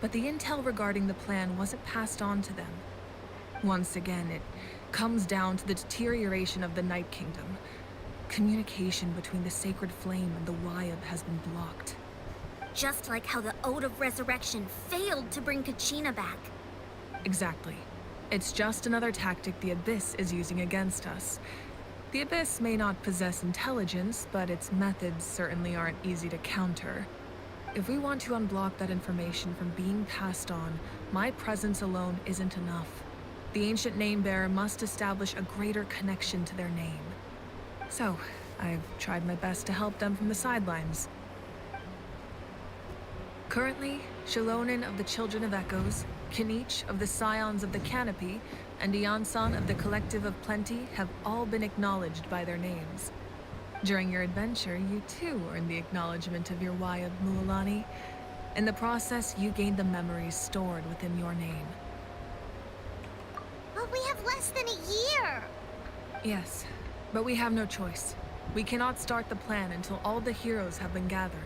but the intel regarding the plan wasn't passed on to them. Once again, it comes down to the deterioration of the Night Kingdom. Communication between the Sacred Flame and the Wayab has been blocked. Just like how the Ode of Resurrection failed to bring Kachina back. Exactly. It's just another tactic the Abyss is using against us. The Abyss may not possess intelligence, but its methods certainly aren't easy to counter. If we want to unblock that information from being passed on, my presence alone isn't enough. The ancient name-bearer must establish a greater connection to their name. So, I've tried my best to help them from the sidelines. Currently, Shilonin of the Children of Echoes, Kinich of the Scions of the Canopy, and Iansan of the Collective of Plenty have all been acknowledged by their names. During your adventure, you too earned the acknowledgement of your Wayab, Mualani. In the process, you gained the memories stored within your name. But we have less than a year! Yes, but we have no choice. We cannot start the plan until all the heroes have been gathered.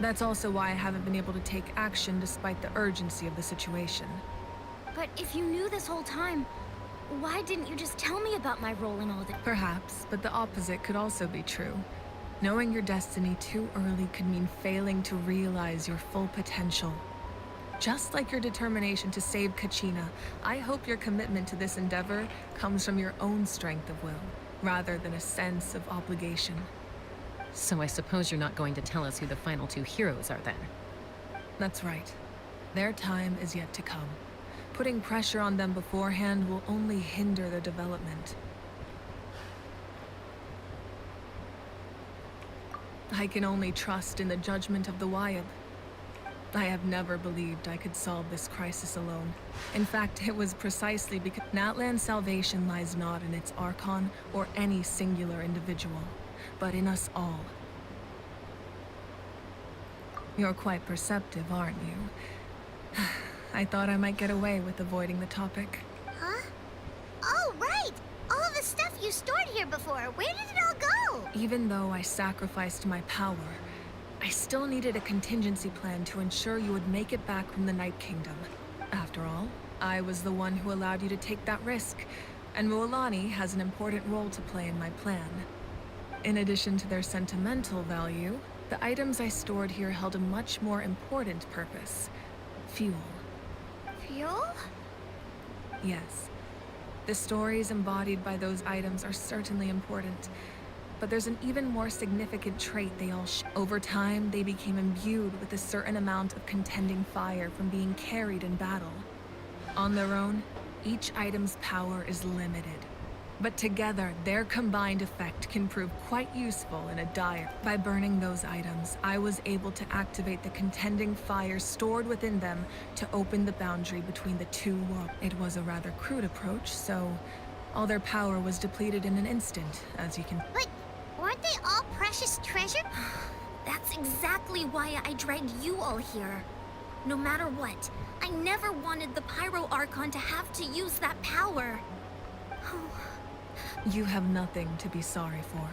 That's also why I haven't been able to take action despite the urgency of the situation. But if you knew this whole time, why didn't you just tell me about my role in all this? Perhaps, but the opposite could also be true. Knowing your destiny too early could mean failing to realize your full potential. Just like your determination to save Kachina, I hope your commitment to this endeavor comes from your own strength of will, rather than a sense of obligation. So I suppose you're not going to tell us who the final 2 heroes are then? That's right. Their time is yet to come. Putting pressure on them beforehand will only hinder their development. I can only trust in the judgment of the Wayab. I have never believed I could solve this crisis alone. In fact, it was precisely because Natlan's salvation lies not in its Archon or any singular individual, but in us all. You're quite perceptive, aren't you? I thought I might get away with avoiding the topic. Huh? Oh, right! All of the stuff you stored here before, where did it all go? Even though I sacrificed my power, I still needed a contingency plan to ensure you would make it back from the Night Kingdom. After all, I was the one who allowed you to take that risk, and Mualani has an important role to play in my plan. In addition to their sentimental value, the items I stored here held a much more important purpose: fuel. Fuel? Yes. The stories embodied by those items are certainly important, but there's an even more significant trait they all share. Over time, they became imbued with a certain amount of contending fire from being carried in battle. On their own, each item's power is limited, but together, their combined effect can prove quite useful in a dire. By burning those items, I was able to activate the contending fire stored within them to open the boundary between the two worlds. It was a rather crude approach, so all their power was depleted in an instant, as you can. But weren't they all precious treasure? That's exactly why I dragged you all here. No matter what, I never wanted the Pyro Archon to have to use that power. You have nothing to be sorry for.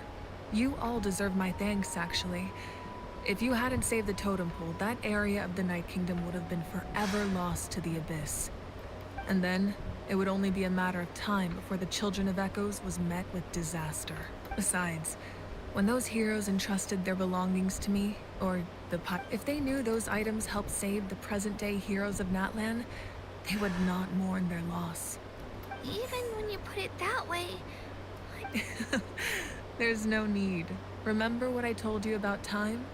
You all deserve my thanks, actually. If you hadn't saved the totem pole, that area of the Night Kingdom would have been forever lost to the Abyss. And then, it would only be a matter of time before the Children of Echoes was met with disaster. Besides, when those heroes entrusted their belongings to me, or if they knew those items helped save the present-day heroes of Natlan, they would not mourn their loss. Even when you put it that way, There's no need. Remember what I told you about time?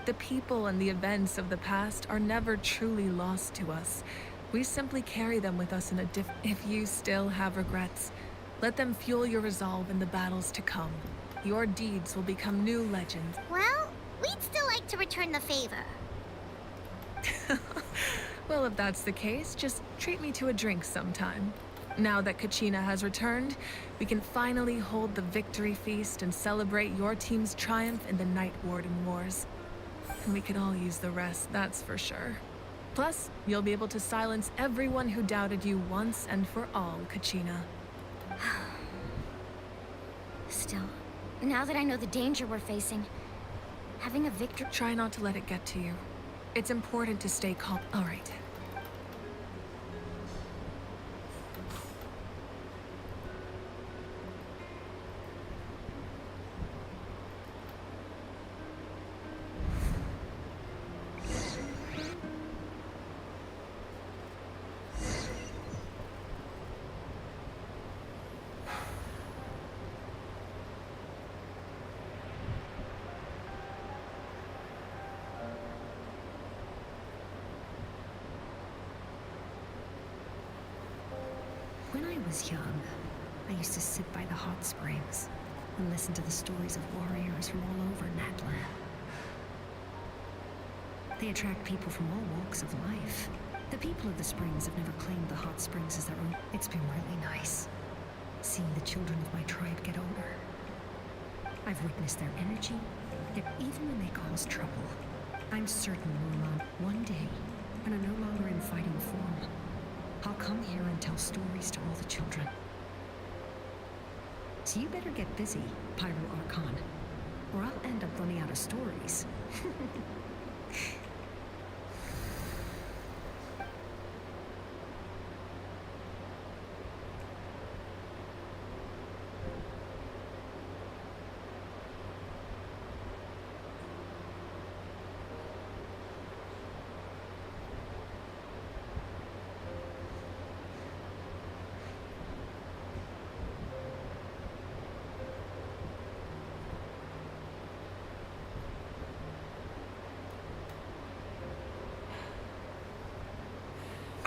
The people and the events of the past are never truly lost to us. We simply carry them with us in a If you still have regrets, let them fuel your resolve in the battles to come. Your deeds will become new legends. Well, we'd still like to return the favor. Well, if that's the case, just treat me to a drink sometime. Now that Kachina has returned, we can finally hold the victory feast and celebrate your team's triumph in the Night Warden Wars. And we could all use the rest, that's for sure. Plus, you'll be able to silence everyone who doubted you once and for all, Kachina. Still, now that I know the danger we're facing, having a victory. Try not to let it get to you. It's important to stay calm. All right. When I was young, I used to sit by the hot springs and listen to the stories of warriors from all over Natlan. They attract people from all walks of life. The people of the springs have never claimed the hot springs as their own. It's been really nice, seeing the children of my tribe get older. I've witnessed their energy, even when they cause trouble. I'm certain one day, when I'm no longer in fighting form, I'll come here and tell stories to all the children. So you better get busy, Pyro Archon, or I'll end up running out of stories.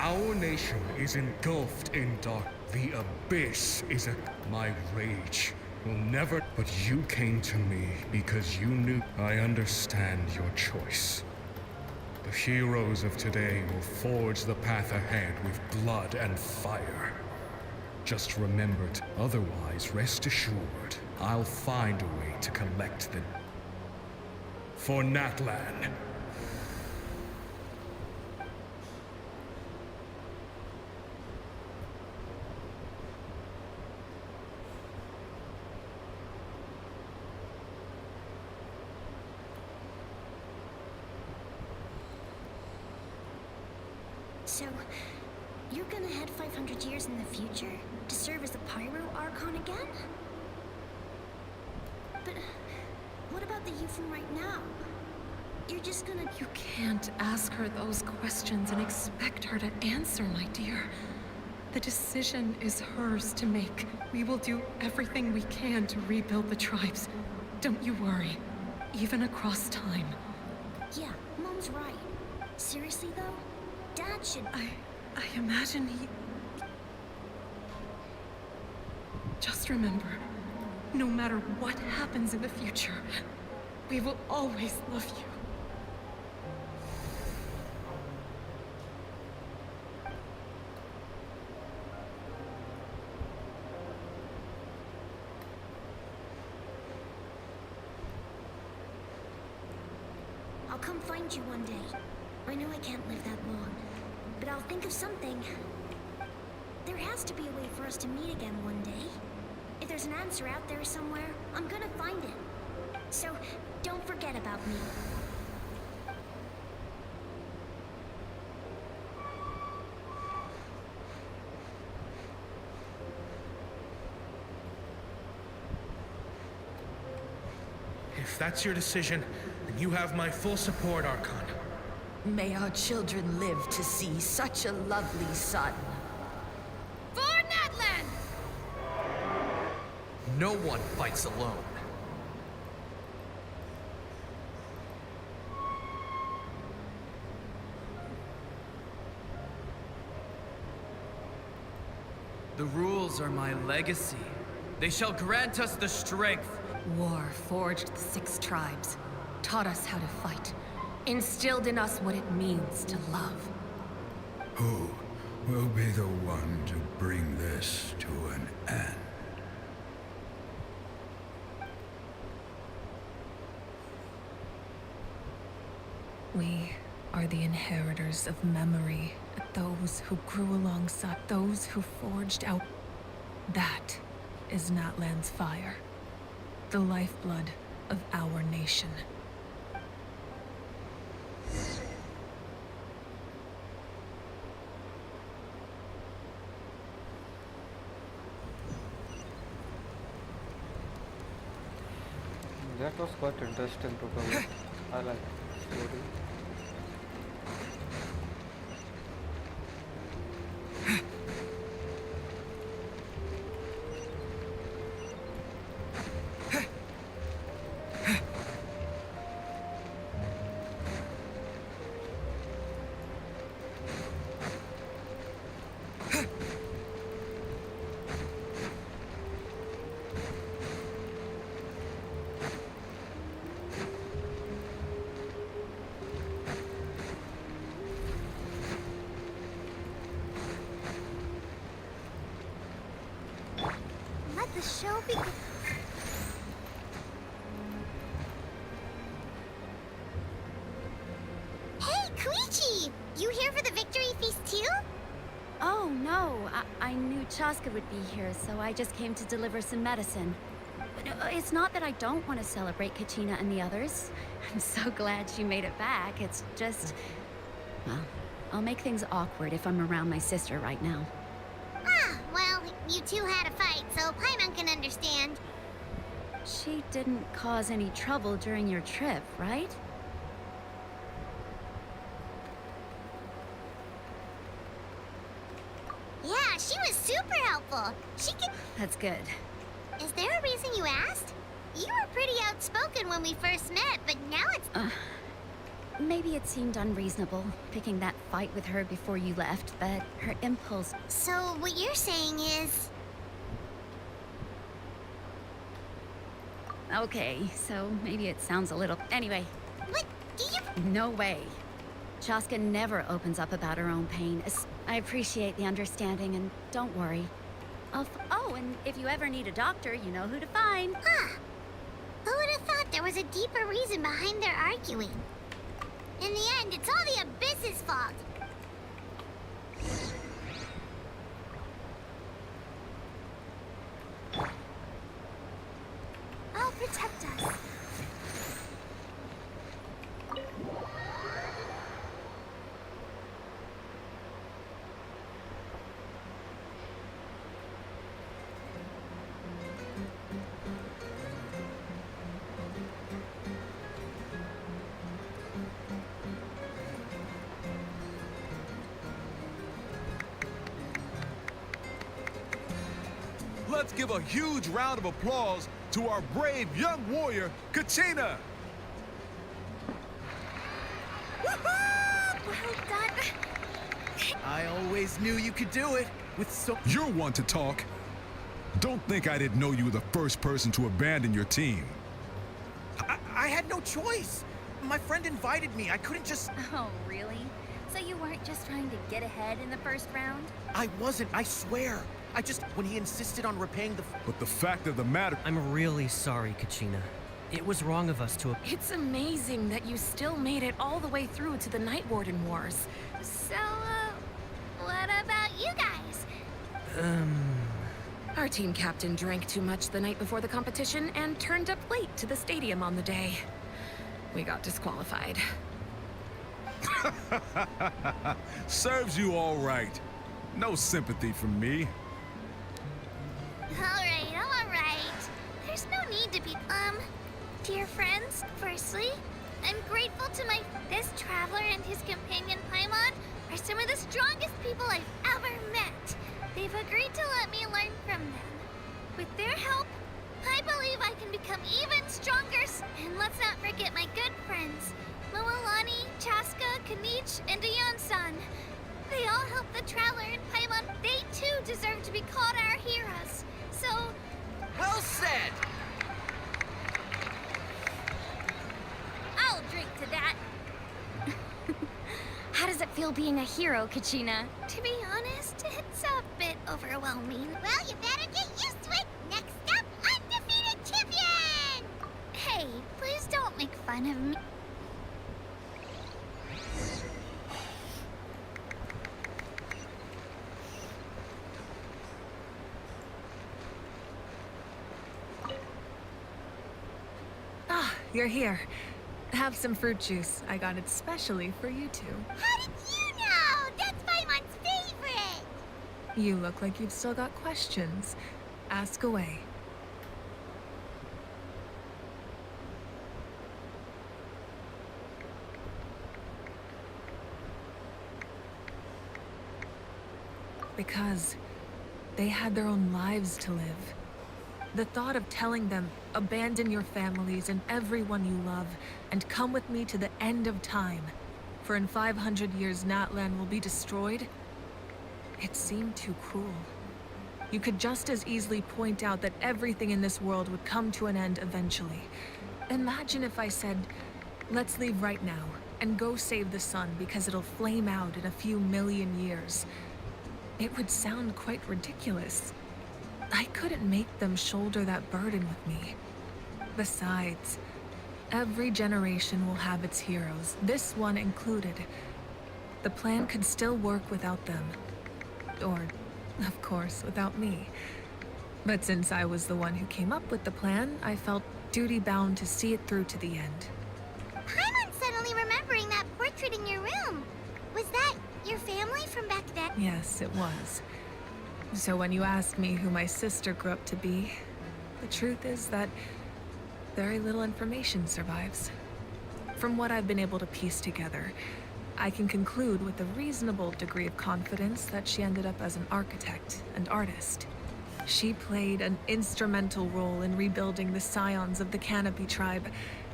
Our nation is engulfed in dark. The abyss is my rage will never. But you came to me because you knew. I understand your choice. The heroes of today will forge the path ahead with blood and fire. Just remember it. Otherwise, rest assured, I'll find a way to collect them. For Natlan. So, you're gonna head 500 years in the future to serve as the Pyro Archon again? But what about the you from right now? You're just gonna... You can't ask her those questions and expect her to answer, my dear. The decision is hers to make. We will do everything we can to rebuild the tribes. Don't you worry. Even across time. Yeah, Mom's right. Seriously, though? Dad should... I imagine he... Just remember, no matter what happens in the future, we will always love you. I'll come find you one day. I know I can't live that long, but I'll think of something. There has to be a way for us to meet again one day. If there's an answer out there somewhere, I'm gonna find it. So, don't forget about me. If that's your decision, then you have my full support, Archon. May our children live to see such a lovely son. For Natlan! No one fights alone. The rules are my legacy. They shall grant us the strength. War forged the 6 tribes, taught us how to fight, instilled in us what it means to love. Who will be the one to bring this to an end? We are the inheritors of memory, those who grew alongside, those who forged out. That is Natlan's fire, the lifeblood of our nation. That was quite interesting to cover. I like the story. Let the show begin. Hey, Koichi! You here for the victory feast too? Oh, no. I knew Chaska would be here, so I just came to deliver some medicine. It's not that I don't want to celebrate Kachina and the others. I'm so glad she made it back. It's just... Well, I'll make things awkward if I'm around my sister right now. Ah, well, you two had a fight, so Paimon can understand. She didn't cause any trouble during your trip, right? Yeah, she was super helpful. She could... That's good. Is there a reason you asked? You were pretty outspoken when we first met, but now it's... Maybe it seemed unreasonable, picking that fight with her before you left, but her impulse... So, what you're saying is... Okay, so maybe it sounds a little... Anyway. What? Do you... No way. Chaska never opens up about her own pain. I appreciate the understanding, and don't worry. Oh, and if you ever need a doctor, you know who to find. Huh. Who would have thought there was a deeper reason behind their arguing? In the end, it's all the Abyss's fault. I'll protect us. let's give a huge round of applause to our brave young warrior, Kachina! Woohoo! Well done. I always knew you could do it with so. You're one to talk. Don't think I didn't know you were the first person to abandon your team. I had no choice. My friend invited me. I couldn't just. Oh, really? So you weren't just trying to get ahead in the first round? I wasn't, I swear. I just, when he insisted on repaying the. But the fact of the matter. I'm really sorry, Kachina. It was wrong of us to. It's amazing that you still made it all the way through to the Night Warden Wars. So, what about you guys? Our team captain drank too much the night before the competition and turned up late to the stadium on the day. We got disqualified. Serves you all right. No sympathy from me. Alright. There's no need to be, dear friends, firstly, I'm grateful to this traveler and his companion Paimon are some of the strongest people I've ever met. They've agreed to let me learn from them. With their help, I believe I can become even stronger. And let's not forget my good friends, Moalani, Chaska, Kanich, and Ayan-san. They all helped the traveler and Paimon. They too deserve to be called our heroes. So... Well said! I'll drink to that. How does it feel being a hero, Kachina? To be honest, it's a bit overwhelming. Well, you better get used to it. Next up, undefeated champion! Hey, please don't make fun of me. Ah, you're here. Have some fruit juice. I got it specially for you two. How did you know? That's Paimon's favorite! You look like you've still got questions. Ask away. Because they had their own lives to live. The thought of telling them, abandon your families and everyone you love, and come with me to the end of time, for in 500 years Natlan will be destroyed, it seemed too cruel. You could just as easily point out that everything in this world would come to an end eventually. Imagine if I said, let's leave right now, and go save the sun because it'll flame out in a few million years. It would sound quite ridiculous. I couldn't make them shoulder that burden with me. Besides, every generation will have its heroes, this one included. The plan could still work without them. Or, of course, without me. But since I was the one who came up with the plan, I felt duty-bound to see it through to the end. Paimon's suddenly remembering that portrait in your room. Was that your family from back then? Yes, it was. So when you ask me who my sister grew up to be, the truth is that very little information survives. From what I've been able to piece together, I can conclude with a reasonable degree of confidence that she ended up as an architect and artist. She played an instrumental role in rebuilding the scions of the Canopy tribe,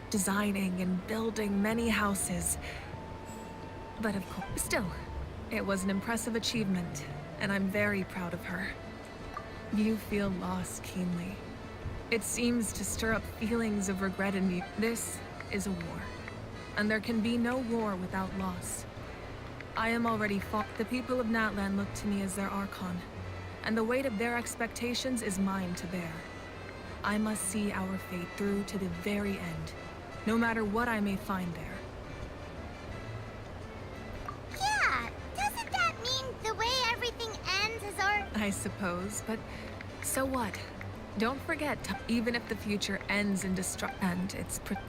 designing and building many houses. But of course, still, it was an impressive achievement, and I'm very proud of her. You feel loss keenly. It seems to stir up feelings of regret in you. This is a war, and there can be no war without loss. I am already fought. The people of Natlan look to me as their Archon, and the weight of their expectations is mine to bear. I must see our fate through to the very end, no matter what I may find there. Yeah, doesn't that mean the way everything ends is our... I suppose, but so what? Don't forget, even if the future ends in destruction,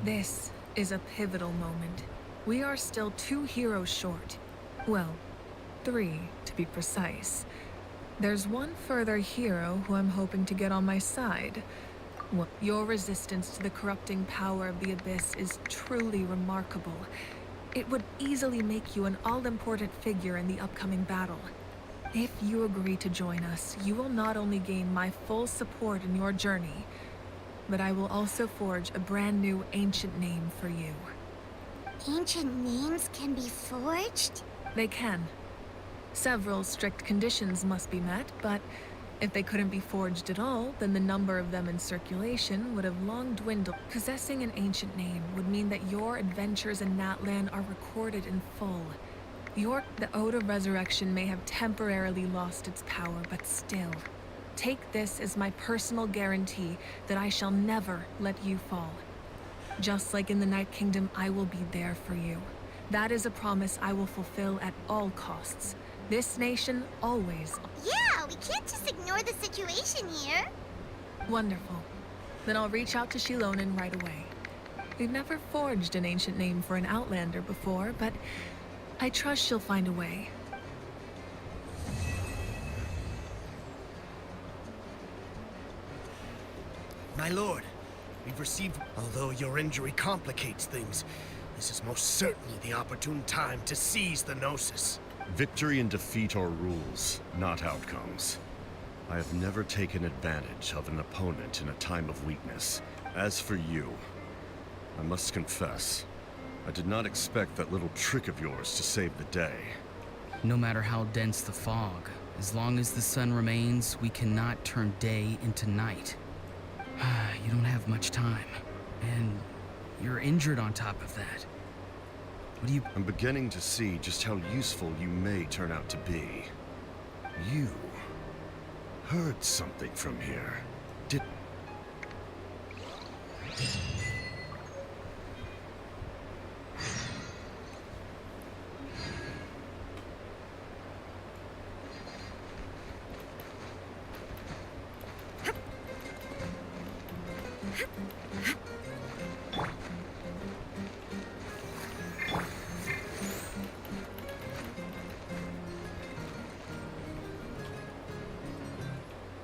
this is a pivotal moment. We are still 2 heroes short. Well, 3 to be precise. There's one further hero who I'm hoping to get on my side. Well, your resistance to the corrupting power of the Abyss is truly remarkable. It would easily make you an all-important figure in the upcoming battle. If you agree to join us, you will not only gain my full support in your journey, but I will also forge a brand new ancient name for you. Ancient names can be forged? They can. Several strict conditions must be met, but if they couldn't be forged at all, then the number of them in circulation would have long dwindled. Possessing an ancient name would mean that your adventures in Natlan are recorded in full. The Ode of Resurrection may have temporarily lost its power, but still, take this as my personal guarantee that I shall never let you fall. Just like in the Night Kingdom, I will be there for you. That is a promise I will fulfill at all costs. This nation, always. Yeah, we can't just ignore the situation here. Wonderful. Then I'll reach out to Shilonen right away. We've never forged an ancient name for an Outlander before, but I trust she'll find a way. My lord, we've received... Although your injury complicates things, this is most certainly the opportune time to seize the Gnosis. Victory and defeat are rules, not outcomes. I have never taken advantage of an opponent in a time of weakness. As for you, I must confess, I did not expect that little trick of yours to save the day. No matter how dense the fog, as long as the sun remains, we cannot turn day into night. You don't have much time, and you're injured on top of that. What do you... I'm beginning to see just how useful you may turn out to be. You heard something from here. Did...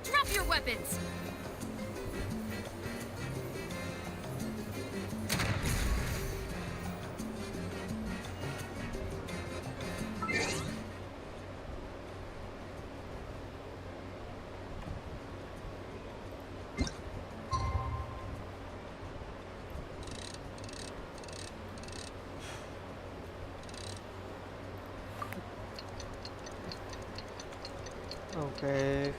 Drop your weapons! Okay.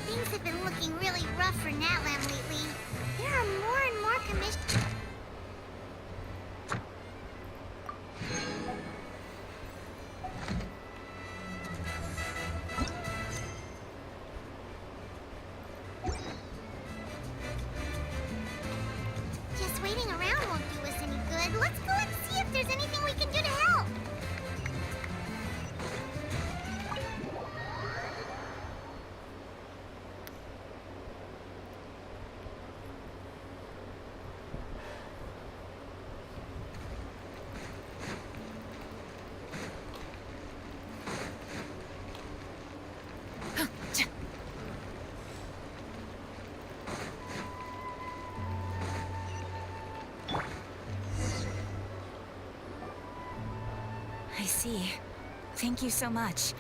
Things have been looking really rough for Natlan lately. There are more and more commissions. Just waiting around won't do us any good. Let's go and see if there's anything we can do to help. I see. Thank you so much.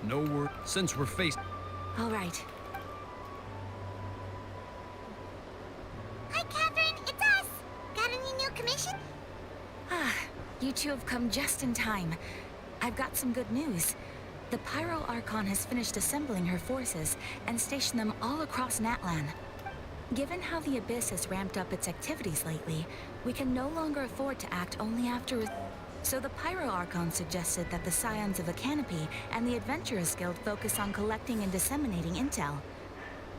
No word. Since we're faced... All right. Hi, Catherine. It's us. Got any new commission? Ah, you two have come just in time. I've got some good news. The Pyro Archon has finished assembling her forces and stationed them all across Natlan. Given how the Abyss has ramped up its activities lately, we can no longer afford to act only after... So the Pyro Archon suggested that the Scions of the Canopy and the Adventurers Guild focus on collecting and disseminating intel.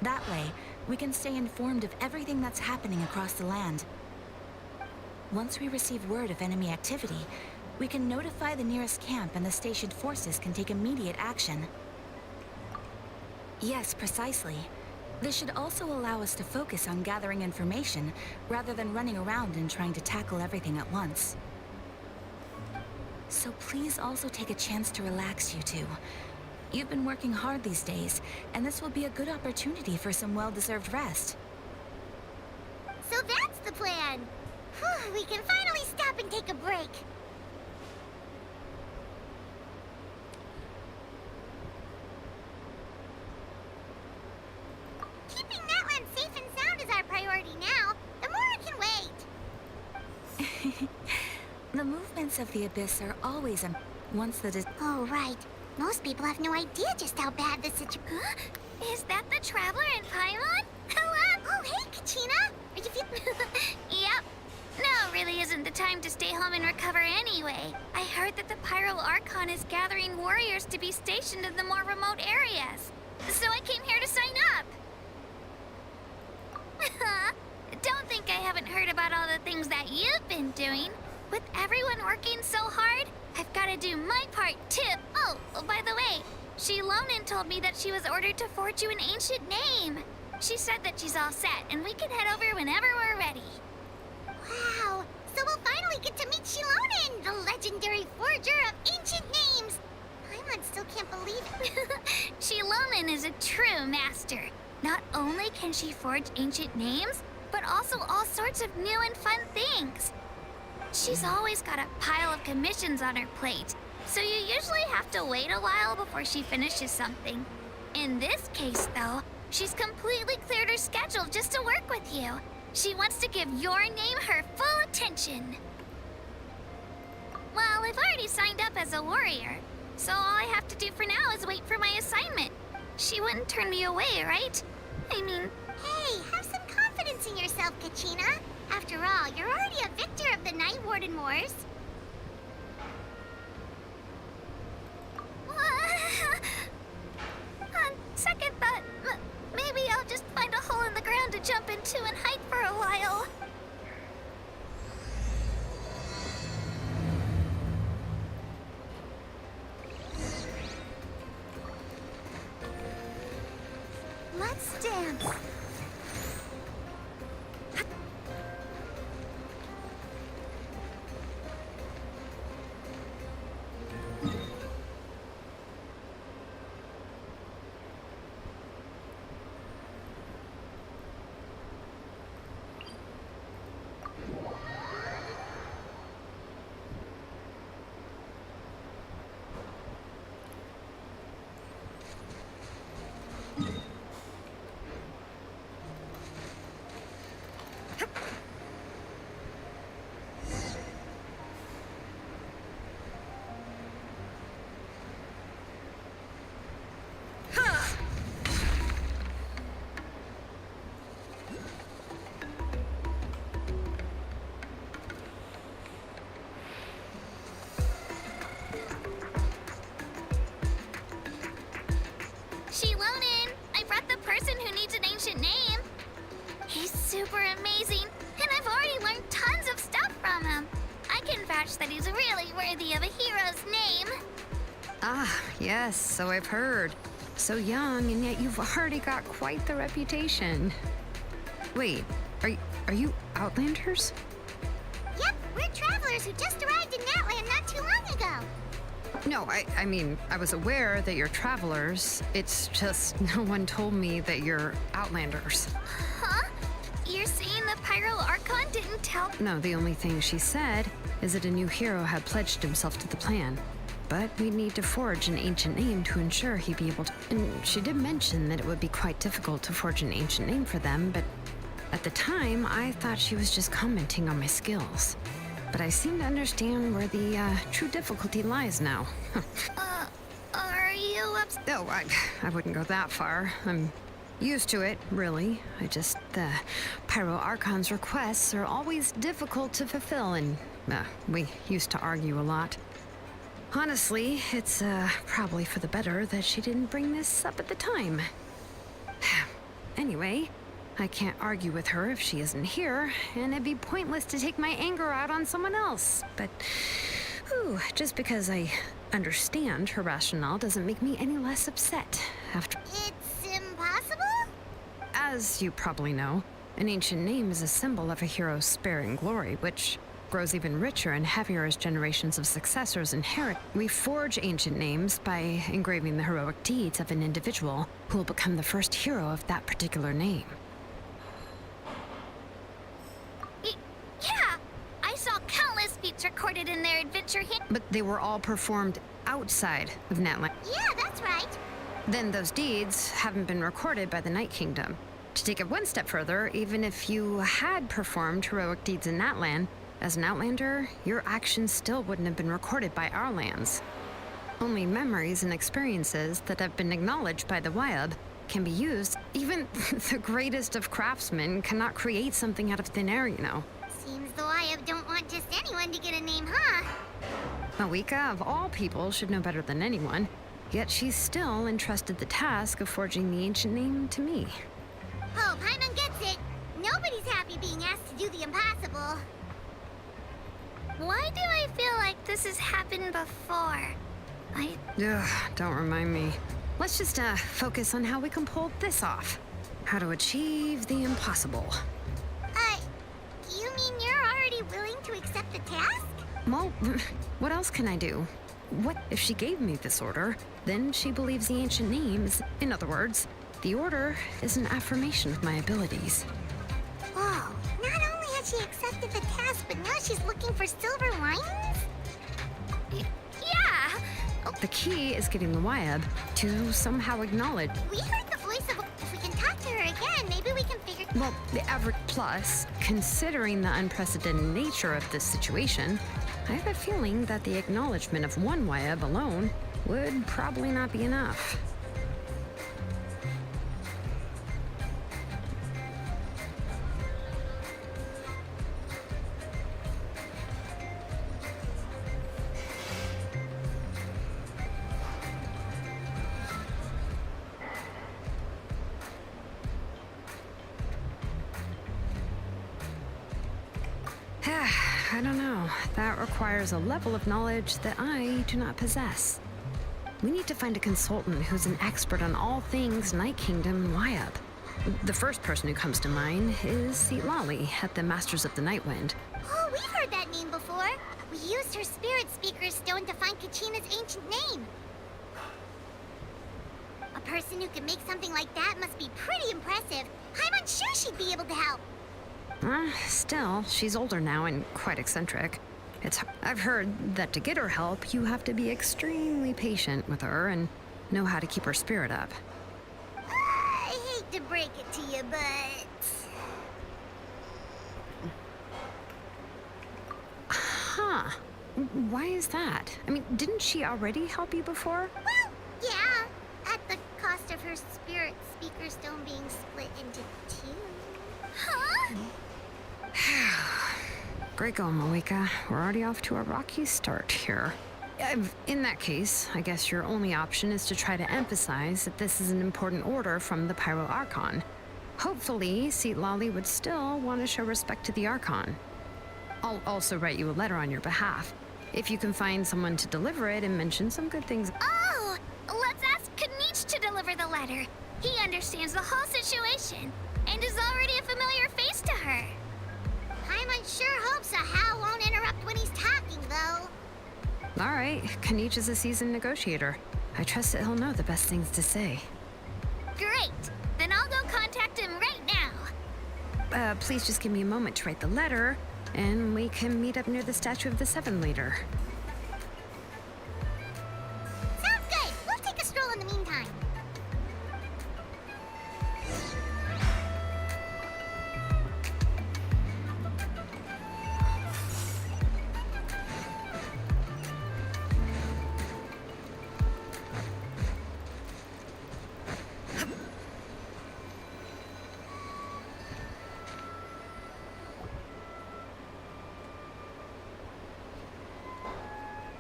That way, we can stay informed of everything that's happening across the land. Once we receive word of enemy activity, we can notify the nearest camp and the stationed forces can take immediate action. Yes, precisely. This should also allow us to focus on gathering information rather than running around and trying to tackle everything at once. So please also take a chance to relax, you two. You've been working hard these days, and this will be a good opportunity for some well-deserved rest. So that's the plan. Whew, we can finally stop and take a break. Keeping Natlan safe and sound is our priority now. The more I can wait. The movements of the Abyss are always once the Oh, right. Most people have no idea just how bad the situation... Huh? Is that the Traveler and Paimon? Hello? Oh, hey, Kachina. Are you feeling... Yep. Now really isn't the time to stay home and recover anyway. I heard that the Pyro Archon is gathering warriors to be stationed in the more remote areas. So I came here to sign up. Don't think I haven't heard about all the things that you've been doing. With everyone working so hard, I've got to do my part too. Oh, by the way, Shilonin told me that she was ordered to forge you an ancient name. She said that she's all set, and we can head over whenever we're ready. Wow. So we'll finally get to meet Shilonin, the legendary forger of ancient names. Paimon still can't believe it. Shilonin is a true master. Not only can she forge ancient names, but also all sorts of new and fun things. She's always got a pile of commissions on her plate, so you usually have to wait a while before she finishes something. In this case, though, she's completely cleared her schedule just to work with you. She wants to give your name her full attention. Well, I've already signed up as a warrior, so all I have to do for now is wait for my assignment. She wouldn't turn me away, right? I mean... Hey, have some confidence in yourself, Kachina. After all, you're already a victor of the Night Warden Wars. On second thought, maybe I'll just find a hole in the ground to jump into and hide for a while. Let's dance. Shilonin, I brought the person who needs an ancient name. He's super amazing, and I've already learned tons of stuff from him. I can vouch that he's really worthy of a hero's name. Ah, yes, so I've heard. So young, and yet you've already got quite the reputation. Wait, are you Outlanders? Yep, we're travelers who just arrived in Natlan not too long ago. No, I mean, I was aware that you're travelers. It's just no one told me that you're Outlanders. Huh? You're saying the Pyro Archon didn't tell? No, the only thing she said is that a new hero had pledged himself to the plan. But we'd need to forge an ancient name to ensure he'd be able to... And she did mention that it would be quite difficult to forge an ancient name for them, but at the time, I thought she was just commenting on my skills. But I seem to understand where the true difficulty lies now. Are you upset? No, I wouldn't go that far. I'm used to it, really. The Pyro Archon's requests are always difficult to fulfill, and we used to argue a lot. Honestly, it's probably for the better that she didn't bring this up at the time. Anyway, I can't argue with her if she isn't here, and it'd be pointless to take my anger out on someone else. But, just because I understand her rationale doesn't make me any less upset. It's impossible? As you probably know, an ancient name is a symbol of a hero's sparing glory, which grows even richer and heavier as generations of successors inherit. We forge ancient names by engraving the heroic deeds of an individual who will become the first hero of that particular name. Yeah, I saw countless feats recorded in their adventure But they were all performed outside of Natlan. Yeah, that's right. Then those deeds haven't been recorded by the Night Kingdom. To take it one step further, even if you had performed heroic deeds in Natlan, as an Outlander, your actions still wouldn't have been recorded by our lands. Only memories and experiences that have been acknowledged by the Wyab can be used. Even the greatest of craftsmen cannot create something out of thin air, you know. Seems the Wyab don't want just anyone to get a name, huh? Mawika, of all people, should know better than anyone. Yet she's still entrusted the task of forging the ancient name to me. Oh, Paimon gets it. Nobody's happy being asked to do the impossible. Why do I feel like this has happened before? Ugh, don't remind me. Let's just focus on how we can pull this off. How to achieve the impossible. You mean you're already willing to accept the task? Well, what else can I do? What if she gave me this order? Then she believes the ancient names. In other words, the order is an affirmation of my abilities. Whoa, not only has she accepted the task, but now she's looking for silver linings? Yeah! The key is getting the Wyab to somehow acknowledge. We heard the voice of... If we can talk to her again, maybe we can figure... Well, the average plus, considering the unprecedented nature of this situation, I have a feeling that the acknowledgement of one Wyab alone would probably not be enough. I don't know. That requires a level of knowledge that I do not possess. We need to find a consultant who's an expert on all things Night Kingdom and Wyab. The first person who comes to mind is Seatlali at the Masters of the Nightwind. Oh, we've heard that name before. We used her Spirit Speaker Stone to find Kachina's ancient name. A person who can make something like that must be pretty impressive. I'm unsure she'd be able to help. Still, she's older now and quite eccentric. I've heard that to get her help, you have to be extremely patient with her and know how to keep her spirit up. I hate to break it to you, but... Huh. Why is that? I mean, didn't she already help you before? Well, yeah. At the cost of her Spirit Speaker Stone being split into two. Huh? Great going, Mawika. We're already off to a rocky start here. In that case, I guess your only option is to try to emphasize that this is an important order from the Pyro Archon. Hopefully, Seatlali would still want to show respect to the Archon. I'll also write you a letter on your behalf. If you can find someone to deliver it and mention some good things. Oh! Let's ask Kanich to deliver the letter. He understands the whole situation and is already a familiar face to her. Paimon sure hopes a Hal won't interrupt when he's talking, though. All right, Kanich is a seasoned negotiator. I trust that he'll know the best things to say. Great! Then I'll go contact him right now. Please just give me a moment to write the letter, and we can meet up near the statue of the Seven later. Sounds good! We'll take a stroll in the meantime.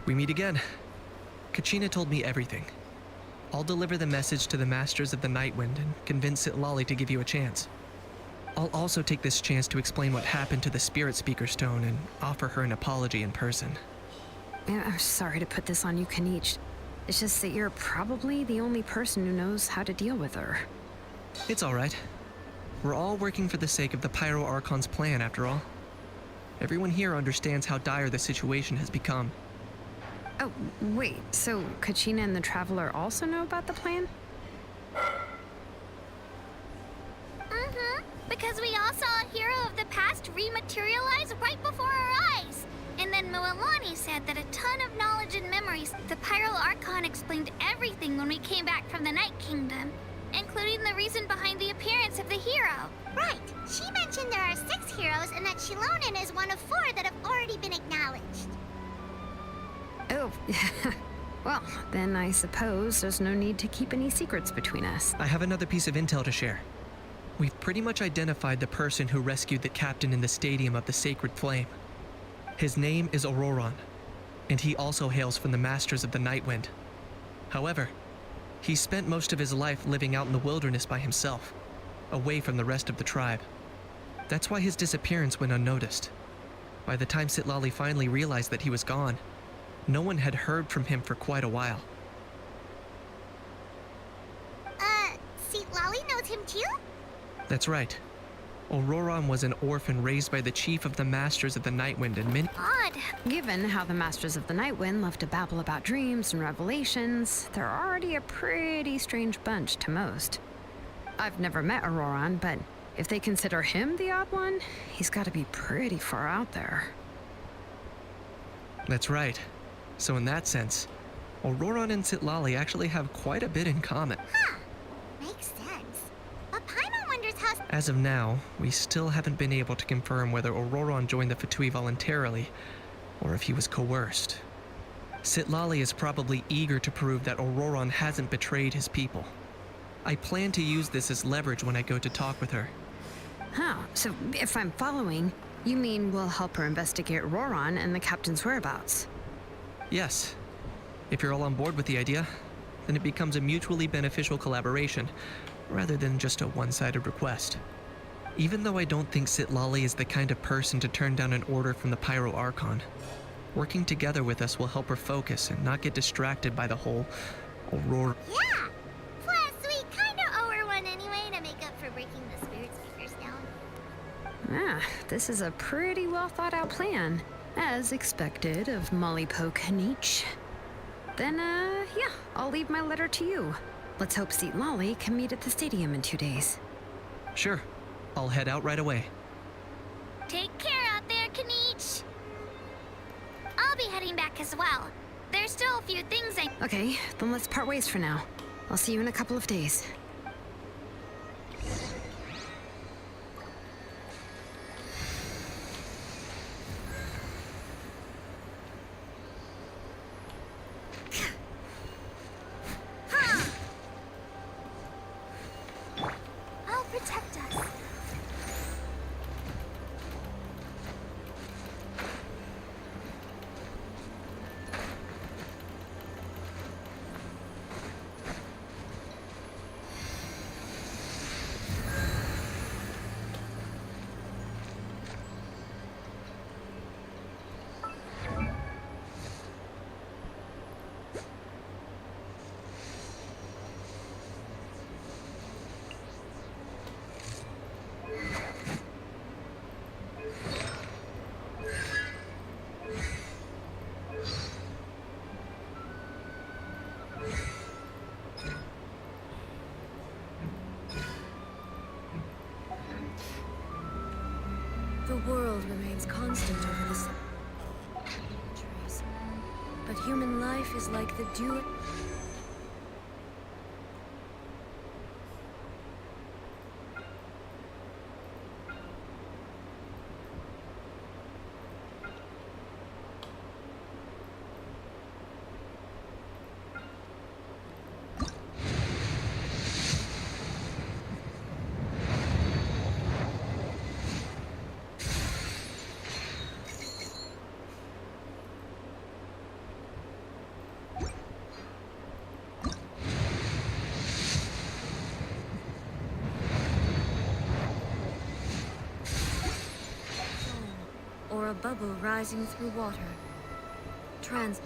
We meet again. Kachina told me everything. I'll deliver the message to the Masters of the Nightwind and convince Sitlali to give you a chance. I'll also take this chance to explain what happened to the Spirit Speaker Stone and offer her an apology in person. I'm sorry to put this on you, Kanich. It's just that you're probably the only person who knows how to deal with her. It's all right. We're all working for the sake of the Pyro Archon's plan, after all. Everyone here understands how dire the situation has become. Oh, wait, so Kachina and the Traveler also know about the plan? Because we all saw a hero of the past rematerialize right before our eyes. And then Mualani said that a ton of knowledge and memories. The Pyro Archon explained everything when we came back from the Night Kingdom, including the reason behind the appearance of the hero. Right. She mentioned there are 6 heroes and that Shilonen is one of 4 that have already been acknowledged. Oh, well, then I suppose there's no need to keep any secrets between us. I have another piece of intel to share. We've pretty much identified the person who rescued the captain in the Stadium of the Sacred Flame. His name is Auroron, and he also hails from the Masters of the Nightwind. However, he spent most of his life living out in the wilderness by himself, away from the rest of the tribe. That's why his disappearance went unnoticed. By the time Sitlali finally realized that he was gone, no one had heard from him for quite a while. Sitlali knows him too? That's right. Auroron was an orphan raised by the chief of the Masters of the Nightwind and many— Odd. Given how the Masters of the Nightwind love to babble about dreams and revelations, they're already a pretty strange bunch to most. I've never met Auroron, but if they consider him the odd one, he's got to be pretty far out there. That's right. So in that sense, Auroron and Sitlali actually have quite a bit in common. Huh. Makes sense. But Paimon wonders how— As of now, we still haven't been able to confirm whether Auroron joined the Fatui voluntarily, or if he was coerced. Sitlali is probably eager to prove that Auroron hasn't betrayed his people. I plan to use this as leverage when I go to talk with her. Huh, so if I'm following, you mean we'll help her investigate Auroron and the captain's whereabouts? Yes. If you're all on board with the idea, then it becomes a mutually beneficial collaboration, rather than just a one-sided request. Even though I don't think Sitlali is the kind of person to turn down an order from the Pyro Archon, working together with us will help her focus and not get distracted by the whole Aurora. Yeah! Plus, we kinda owe her one anyway to make up for breaking the Spirit Speaker Stone. Ah, this is a pretty well thought out plan, as expected of Molly Poke Kanich. Then, yeah, I'll leave my letter to you. Let's hope Sitlali can meet at the stadium in 2 days. Sure. I'll head out right away. Take care out there, Kanich. I'll be heading back as well. There's still a few things I— Okay, then let's part ways for now. I'll see you in a couple of days. I'll protect us. The world remains constant over the centuries, but human life is like the dew. a bubble rising through water. Trans...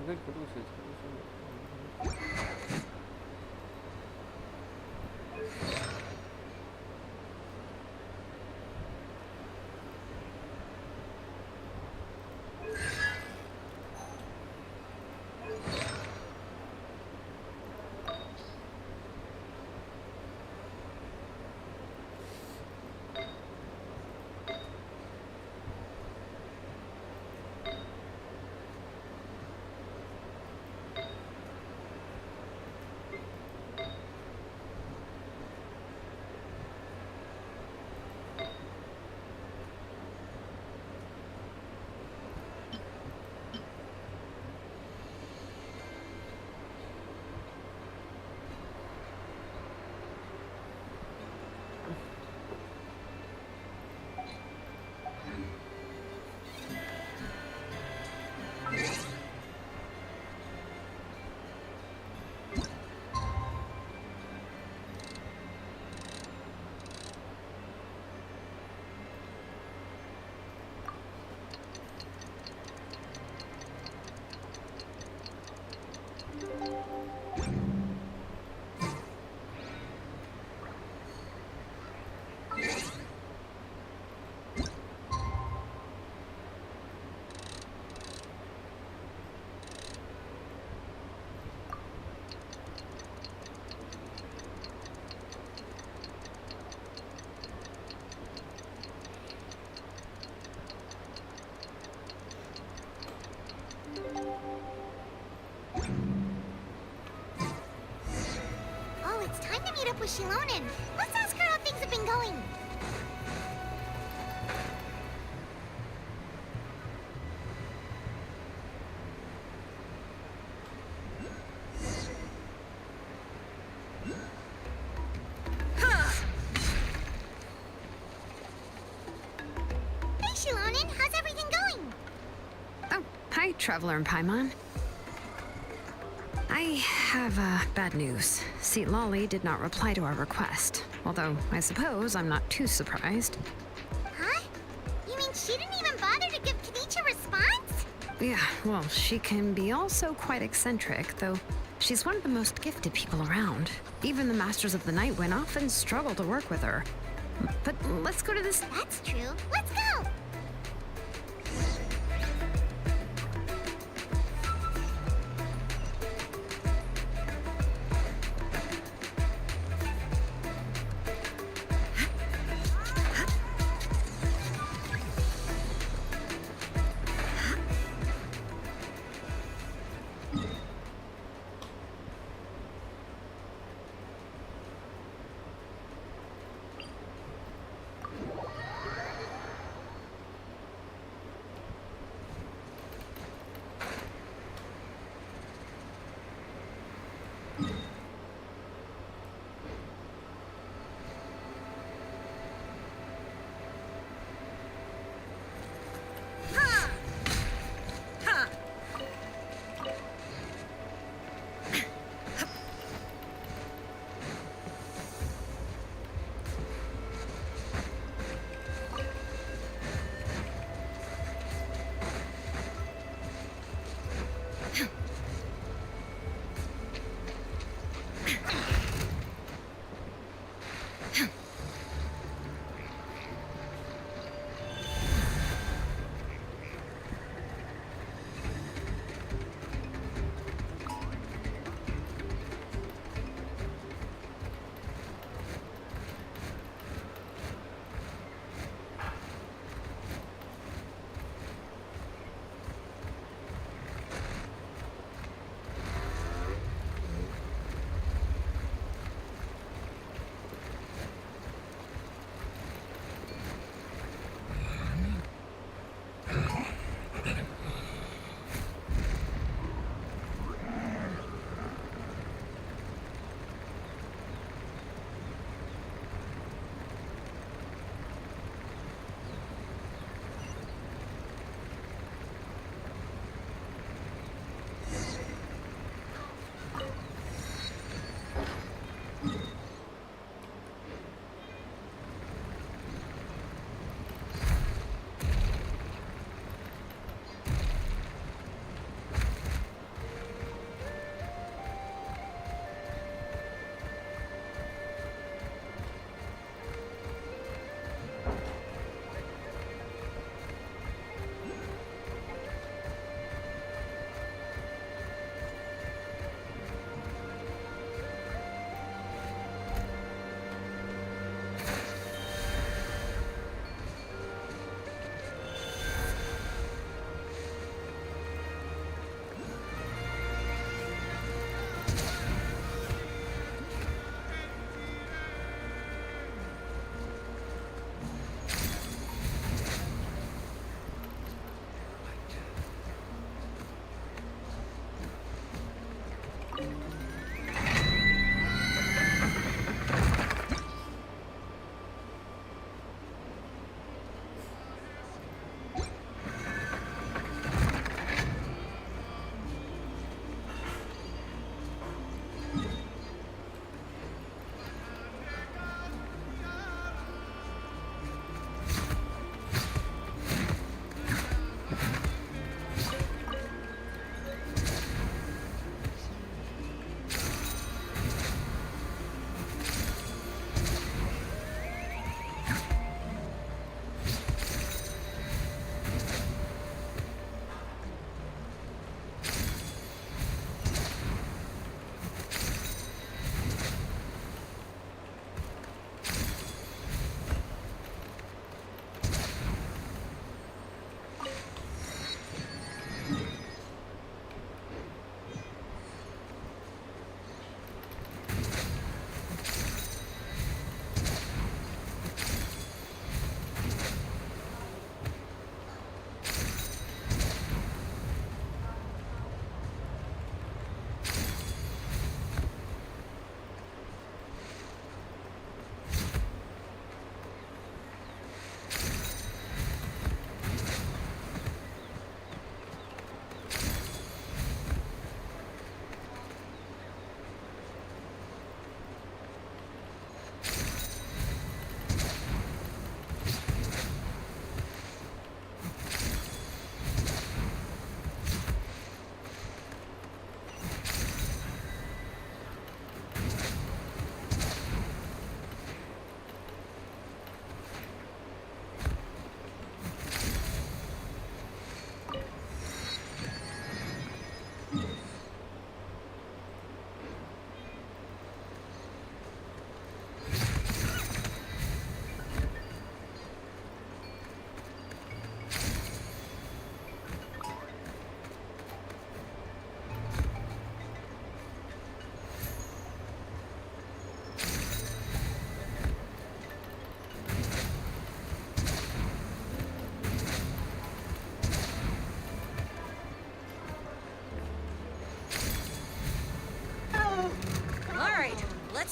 upgrade करूँ उसे It's time to meet up with Shilonen. Let's ask her how things have been going. Hey, Shilonen, how's everything going? Oh, hi, Traveler and Paimon. I have bad news. Seat Lolly did not reply to our request. Although, I suppose I'm not too surprised. Huh? You mean she didn't even bother to give Kenichi a response? Yeah, well, she can be also quite eccentric, though she's one of the most gifted people around. Even the Masters of the Night Wind often struggle to work with her. But let's go to this... That's true. Let's go!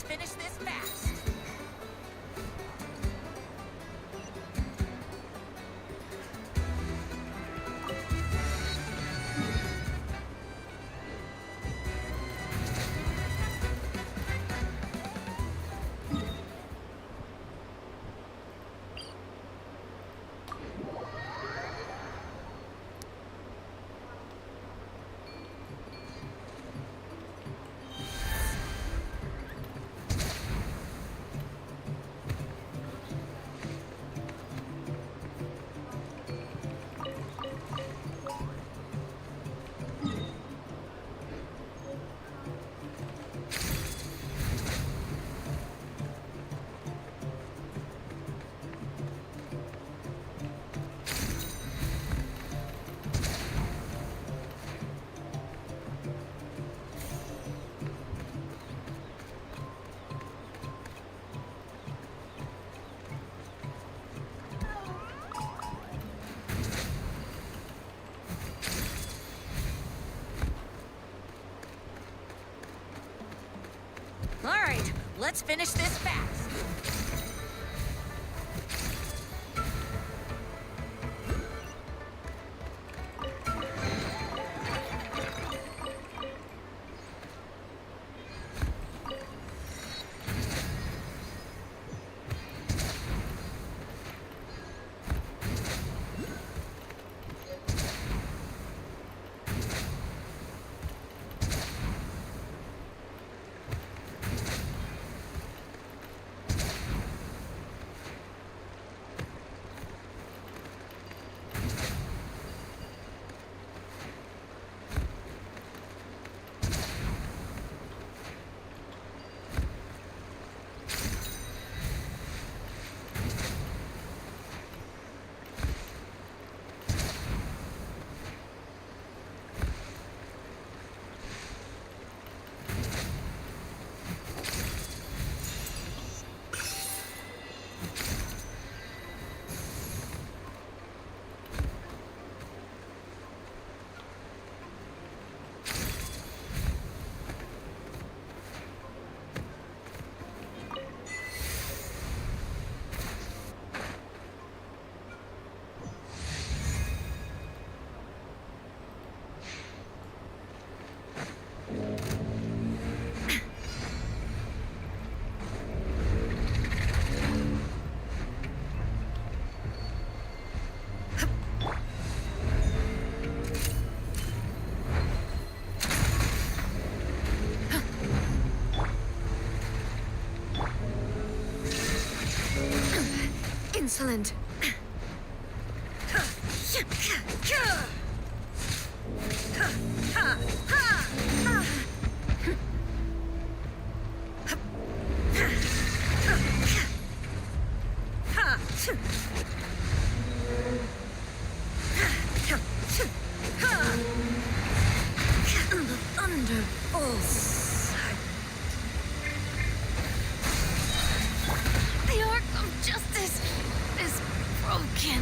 finish this fast. All right, let's finish this fast. Insolent. The Arc of Justice is broken.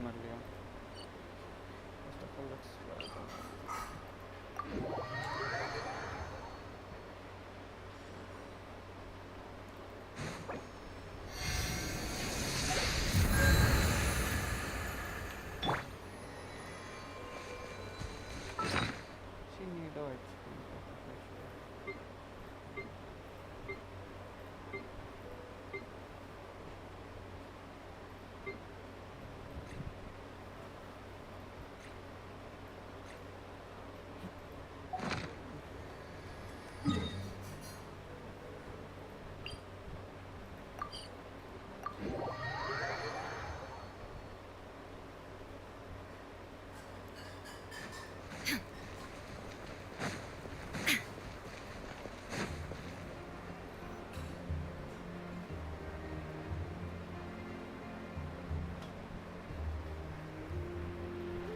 Malia. First of all, let's she need our HP.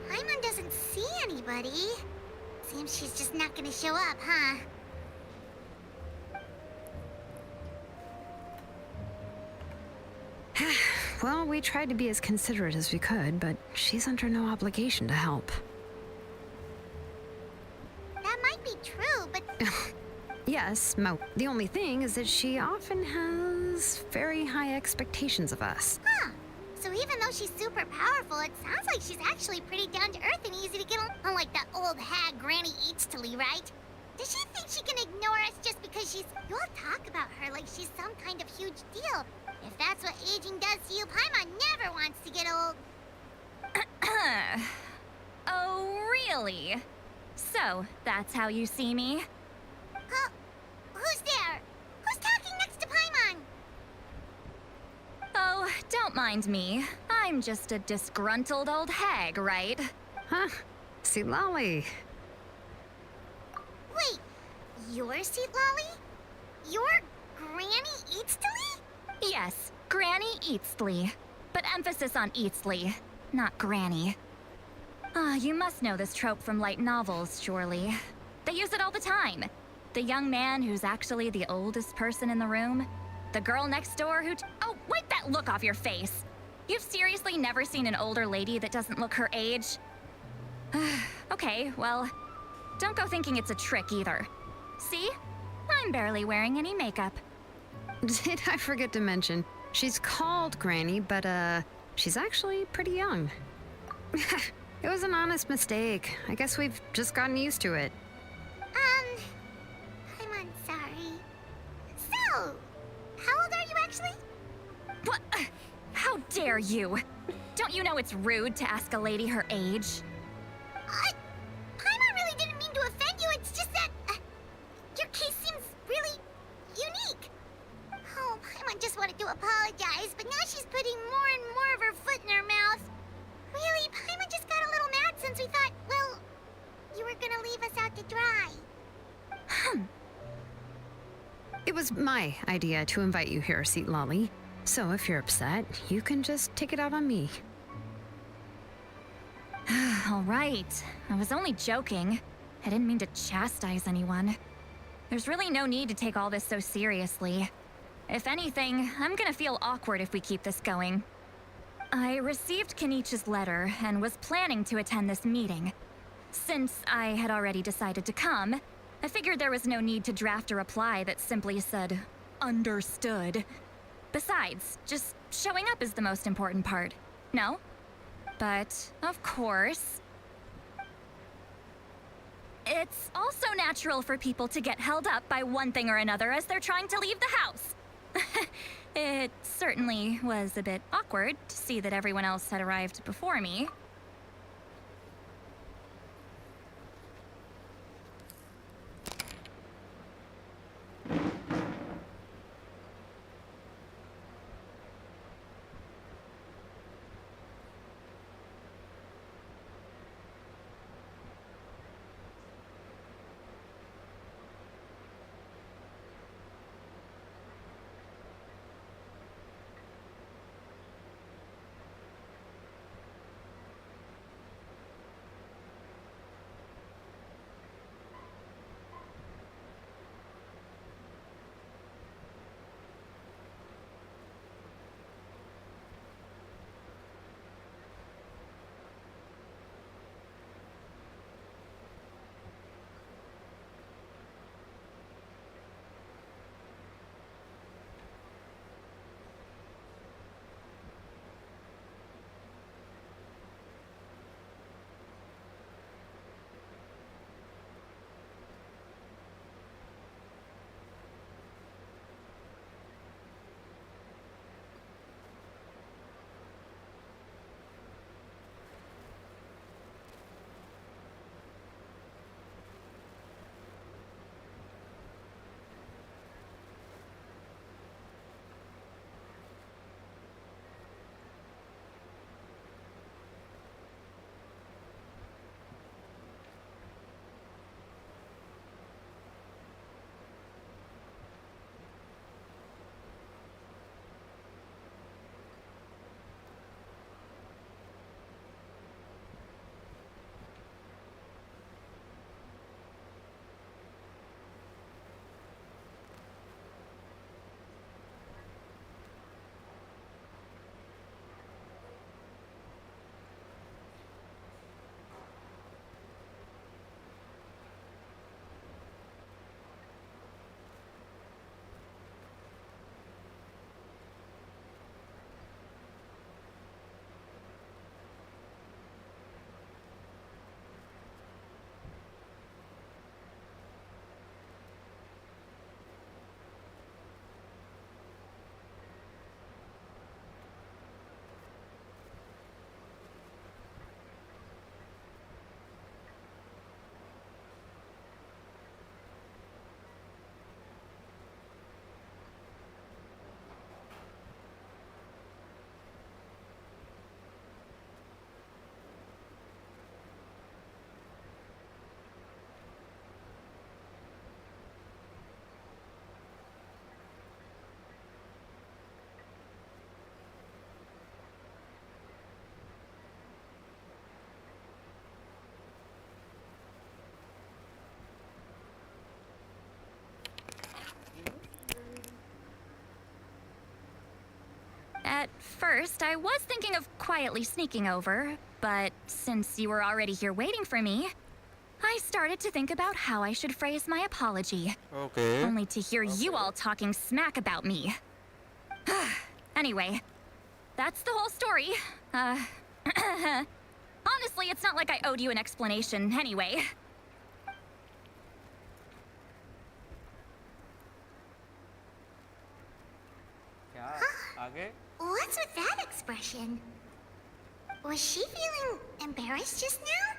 Paimon doesn't see anybody. Seems she's just not gonna show up, huh? Well, we tried to be as considerate as we could, but she's under no obligation to help. That might be true, but Yes, Mo. The only thing is that she often has very high expectations of us. huh. So even though she's super powerful, it sounds like she's actually pretty down to earth and easy to get along. Unlike that old hag Granny Eatstily, right? Does she think she can ignore us just because she's... You all talk about her like she's some kind of huge deal. If that's what aging does to you, Paimon never wants to get old. Oh, really? So, that's how you see me? Huh? Who's there? Who's talking next to Paimon? Oh, don't mind me. I'm just a disgruntled old hag, right? Huh? See, Lolly. Wait, you're Seat Lolly? You're Granny Eatstily? Yes, Granny Eatsley. But emphasis on Eatsley, not Granny. You must know this trope from light novels, surely. They use it all the time. The young man who's actually the oldest person in the room. The girl next door who... Oh, wipe that look off your face! You've seriously never seen an older lady that doesn't look her age? Okay, well, don't go thinking it's a trick either. See? I'm barely wearing any makeup. Did I forget to mention, she's called Granny, but, she's actually pretty young. It was an honest mistake. I guess we've just gotten used to it. I'm sorry. So, how old are you actually? What? How dare you? Don't you know it's rude to ask a lady her age? Paimon really didn't mean to offend you, it's just that... your case seems really unique. Oh, Paimon just wanted to apologize, but now she's putting more and more of her foot in her mouth. Really, Paimon just got a little mad since we thought, well, you were gonna leave us out to dry. It was my idea to invite you here, Seat Lolly. So if you're upset, you can just take it out on me. All right. I was only joking. I didn't mean to chastise anyone. There's really no need to take all this so seriously. If anything, I'm gonna feel awkward if we keep this going. I received Kenichi's letter and was planning to attend this meeting. Since I had already decided to come, I figured there was no need to draft a reply that simply said, "Understood." Besides, just showing up is the most important part. No? But, of course... It's also natural for people to get held up by one thing or another as they're trying to leave the house. It certainly was a bit awkward to see that everyone else had arrived before me. At first, I was thinking of quietly sneaking over, but since you were already here waiting for me, I started to think about how I should phrase my apology. Okay. Only to hear you all talking smack about me. Anyway, that's the whole story. Honestly, it's not like I owed you an explanation anyway. What's with that expression? Was she feeling embarrassed just now?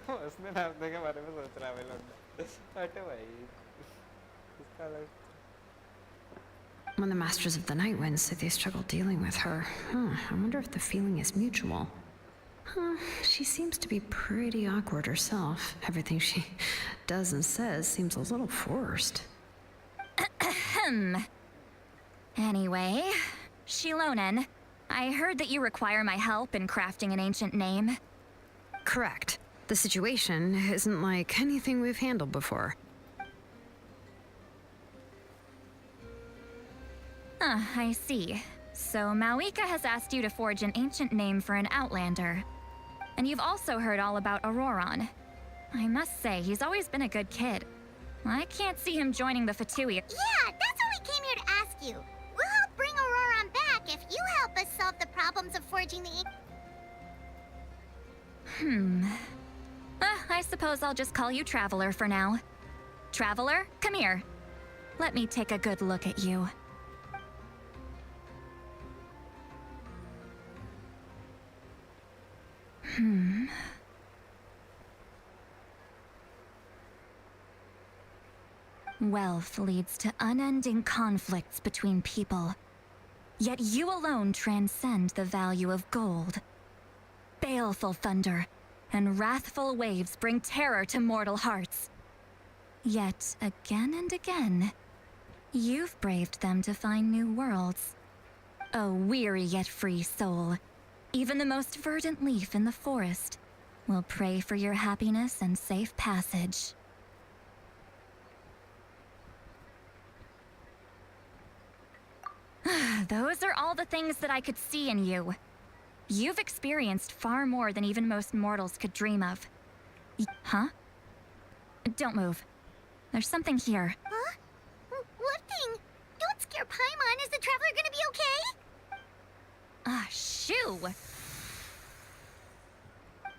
उसने नाचने के बारे में सोच रहा है भाई लोग हटे भाई इसका अलग When the Masters of the Night Wind say they struggle dealing with her, I wonder if the feeling is mutual. She seems to be pretty awkward herself. Everything she does and says seems a little forced. Anyway, Shilonen, I heard that you require my help in crafting an ancient name. Correct. The situation isn't like anything we've handled before. I see. So Mawika has asked you to forge an ancient name for an Outlander. And you've also heard all about Auroron. I must say, he's always been a good kid. I can't see him joining the Fatui. Yeah, that's what we came here to ask you. We'll help bring Auroron back if you help us solve the problems of forging the I suppose I'll just call you Traveler for now. Traveler, come here. Let me take a good look at you. Wealth leads to unending conflicts between people. Yet you alone transcend the value of gold. Baleful thunder and wrathful waves bring terror to mortal hearts. Yet again and again, you've braved them to find new worlds. A weary yet free soul, even the most verdant leaf in the forest will pray for your happiness and safe passage. Those are all the things that I could see in you. You've experienced far more than even most mortals could dream of. Huh? Don't move. There's something here. Huh? What thing? Don't scare Paimon. Is the Traveler gonna be okay? Shoo!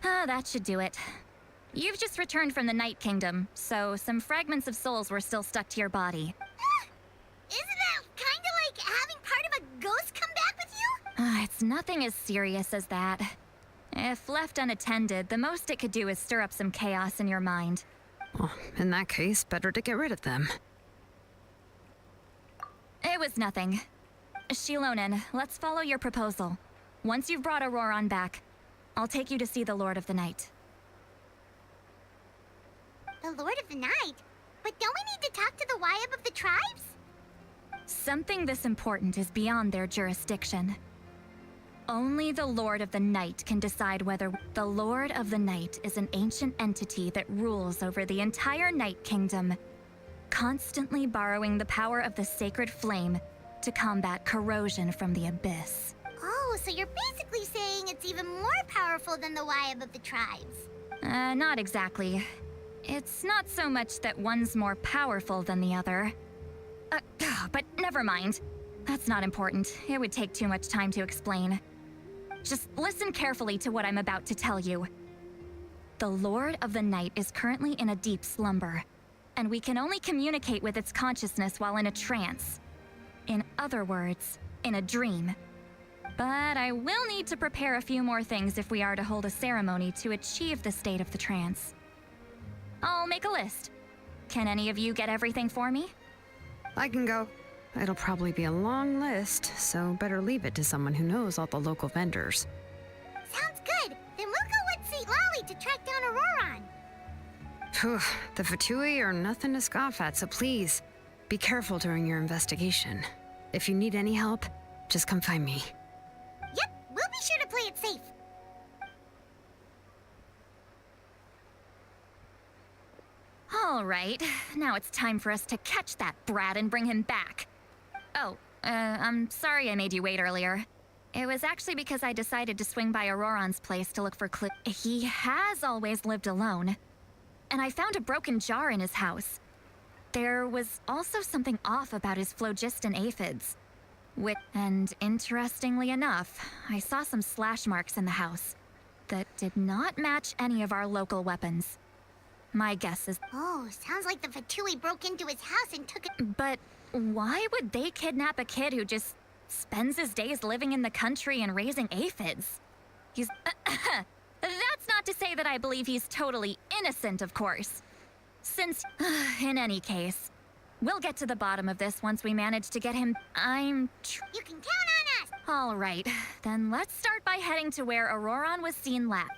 That should do it. You've just returned from the Night Kingdom, so some fragments of souls were still stuck to your body. Isn't that kinda like having part of a ghost come back with you? It's nothing as serious as that. If left unattended, the most it could do is stir up some chaos in your mind. Well, in that case, better to get rid of them. It was nothing. Shilonen, let's follow your proposal. Once you've brought Auroron back, I'll take you to see the Lord of the Night. The Lord of the Night? But don't we need to talk to the Wyab of the tribes? Something this important is beyond their jurisdiction. Only the Lord of the Night can decide whether the Lord of the Night is an ancient entity that rules over the entire Night Kingdom, constantly borrowing the power of the sacred flame to combat corrosion from the abyss. Oh, so you're basically saying it's even more powerful than the Wyab of the tribes. Not exactly. It's not so much that one's more powerful than the other. But never mind. That's not important. It would take too much time to explain. Just listen carefully to what I'm about to tell you. The Lord of the Night is currently in a deep slumber, and we can only communicate with its consciousness while in a trance. In other words, in a dream. But I will need to prepare a few more things if we are to hold a ceremony to achieve the state of the trance. I'll make a list. Can any of you get everything for me? I can go. It'll probably be a long list, so better leave it to someone who knows all the local vendors. Sounds good. Then we'll go with St. Lolly to track down Auroron. Phew, the Fatui are nothing to scoff at, so please, be careful during your investigation. If you need any help, just come find me. Yep, we'll be sure to play it safe. All right, now it's time for us to catch that brat and bring him back. Oh, I'm sorry I made you wait earlier. It was actually because I decided to swing by Auroron's place to look for clues. He has always lived alone, and I found a broken jar in his house. There was also something off about his phlogiston aphids. And interestingly enough, I saw some slash marks in the house that did not match any of our local weapons. My guess is... Oh, sounds like the Fatui broke into his house and took it. But why would they kidnap a kid who just spends his days living in the country and raising aphids? He's... That's not to say that I believe he's totally innocent, of course. Since, in any case, we'll get to the bottom of this once we manage to get him... You can count on us! All right, then let's start by heading to where Auroron was seen last.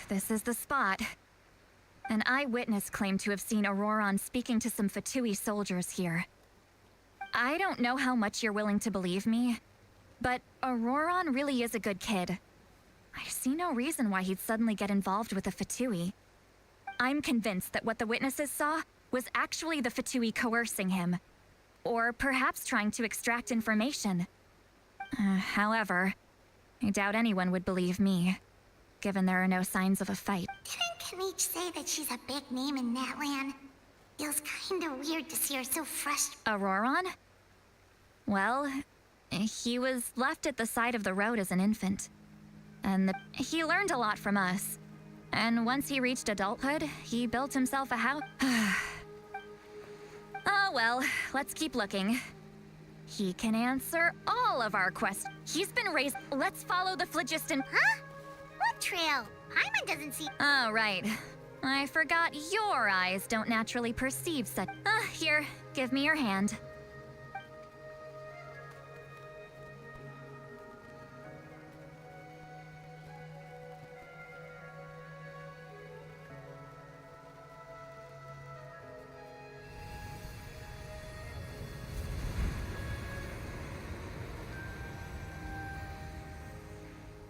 This is the spot. An eyewitness claimed to have seen Auroron speaking to some Fatui soldiers here. I don't know how much you're willing to believe me, but Auroron really is a good kid. I see no reason why he'd suddenly get involved with the Fatui. I'm convinced that what the witnesses saw was actually the Fatui coercing him, or perhaps trying to extract information. However, I doubt anyone would believe me, given there are no signs of a fight. Didn't Kanich say that she's a big name in Natlan? Feels kinda weird to see her so frustrated. Auroron? Well, he was left at the side of the road as an infant. And he learned a lot from us. And once he reached adulthood, he built himself a house. Oh well, let's keep looking. He can answer all of our questions. He's been raised. Let's follow the phlogiston. Huh? What trail? Paimon doesn't see. Oh, right. I forgot your eyes don't naturally perceive such. Here, give me your hand.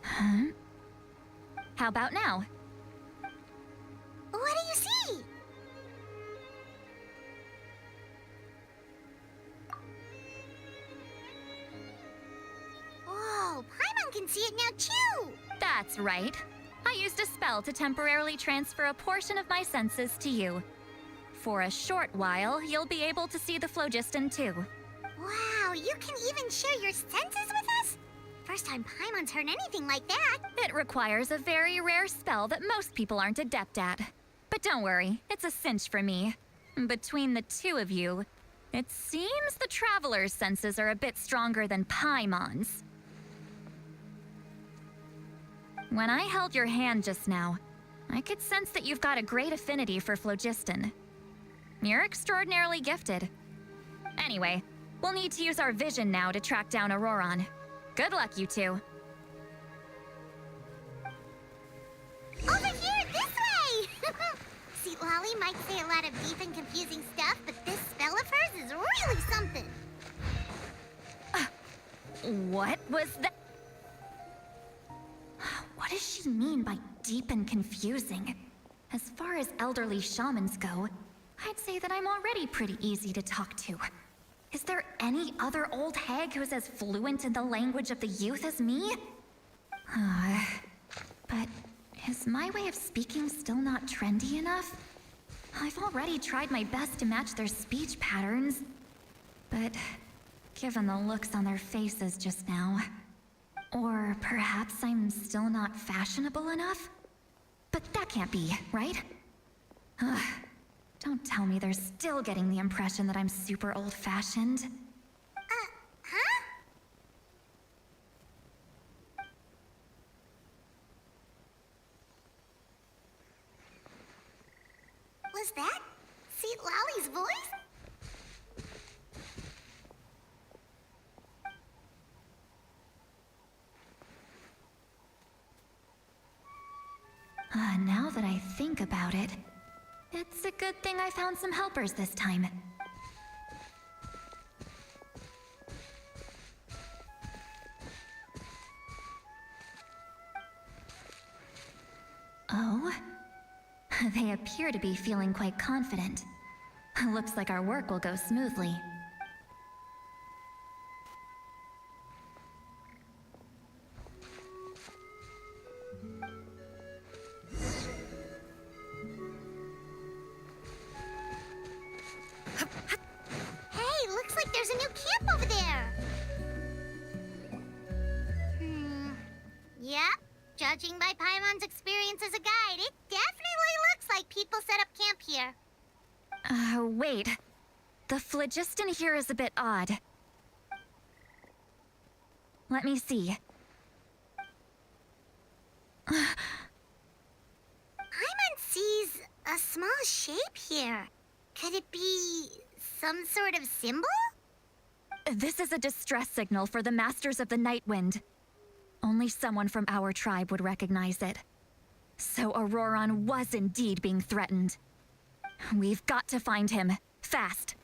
Huh? How about now? What do you see? Whoa, Paimon can see it now too! That's right. I used a spell to temporarily transfer a portion of my senses to you. For a short while, you'll be able to see the phlogiston too. Wow, you can even share your senses with us? First time Paimon's heard anything like that. It requires a very rare spell that most people aren't adept at. But don't worry, it's a cinch for me. Between the two of you, it seems the Traveler's senses are a bit stronger than Paimon's. When I held your hand just now, I could sense that you've got a great affinity for phlogiston. You're extraordinarily gifted. Anyway, we'll need to use our vision now to track down Auroron. Good luck, you two. Over here, this way! See, Lolly might say a lot of deep and confusing stuff, but this spell of hers is really something. What was that? What does she mean by deep and confusing? As far as elderly shamans go, I'd say that I'm already pretty easy to talk to. Is there any other old hag who's as fluent in the language of the youth as me? But is my way of speaking still not trendy enough? I've already tried my best to match their speech patterns. But given the looks on their faces just now... Or perhaps I'm still not fashionable enough? But that can't be, right? Don't tell me they're still getting the impression that I'm super old-fashioned. Huh? Was that Seat Lolly's voice? Now that I think about it, it's a good thing I found some helpers this time. Oh? They appear to be feeling quite confident. Looks like our work will go smoothly. Judging by Paimon's experience as a guide, it definitely looks like people set up camp here. Wait. The phlogiston here is a bit odd. Let me see. Paimon sees a small shape here. Could it be some sort of symbol? This is a distress signal for the Masters of the Night Wind. Only someone from our tribe would recognize it. So Auroron was indeed being threatened. We've got to find him. Fast.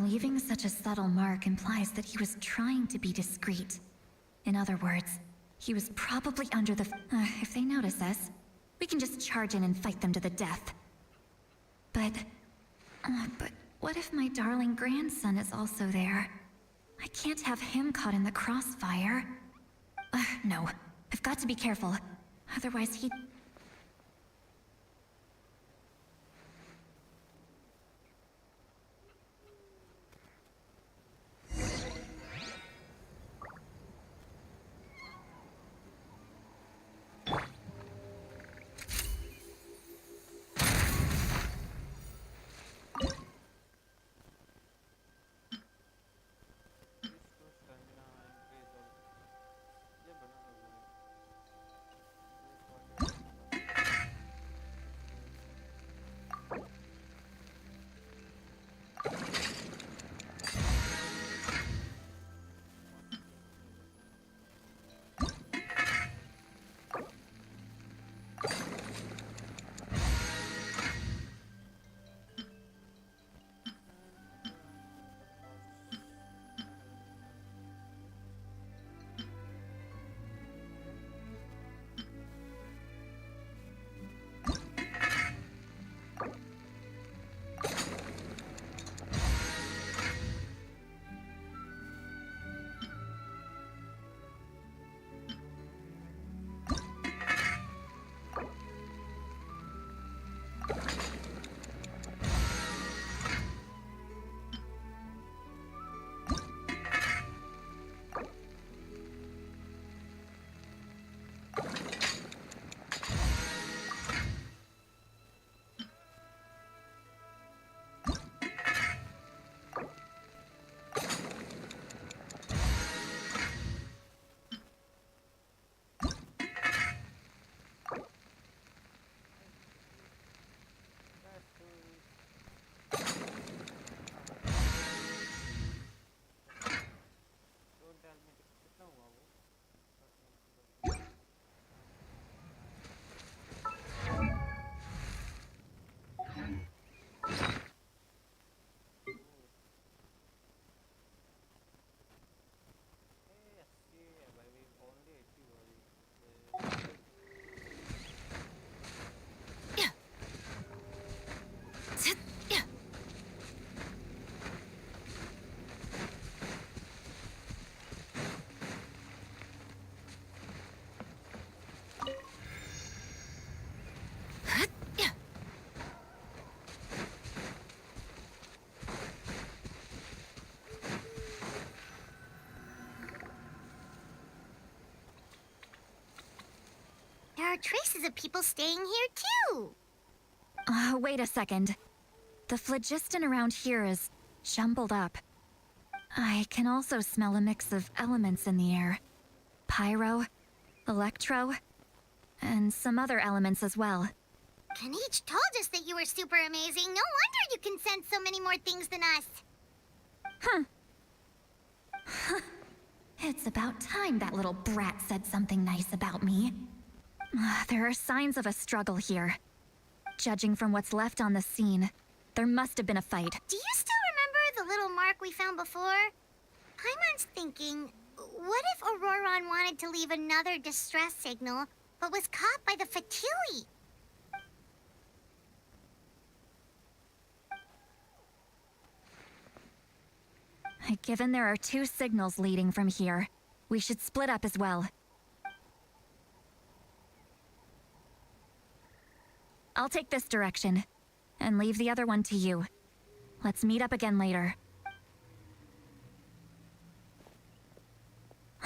Leaving such a subtle mark implies that he was trying to be discreet. In other words, he was probably under the... if they notice us, we can just charge in and fight them to the death. But what if my darling grandson is also there? I can't have him caught in the crossfire. No, I've got to be careful. Otherwise he... There are traces of people staying here, too. Wait a second. The phlogiston around here is jumbled up. I can also smell a mix of elements in the air. Pyro, electro, and some other elements as well. Kanich told us that you were super amazing. No wonder you can sense so many more things than us. It's about time that little brat said something nice about me. There are signs of a struggle here. Judging from what's left on the scene, there must have been a fight. Do you still remember the little mark we found before? Paimon's thinking, what if Auroron wanted to leave another distress signal, but was caught by the Fatui? Given there are 2 signals leading from here, we should split up as well. I'll take this direction, and leave the other one to you. Let's meet up again later.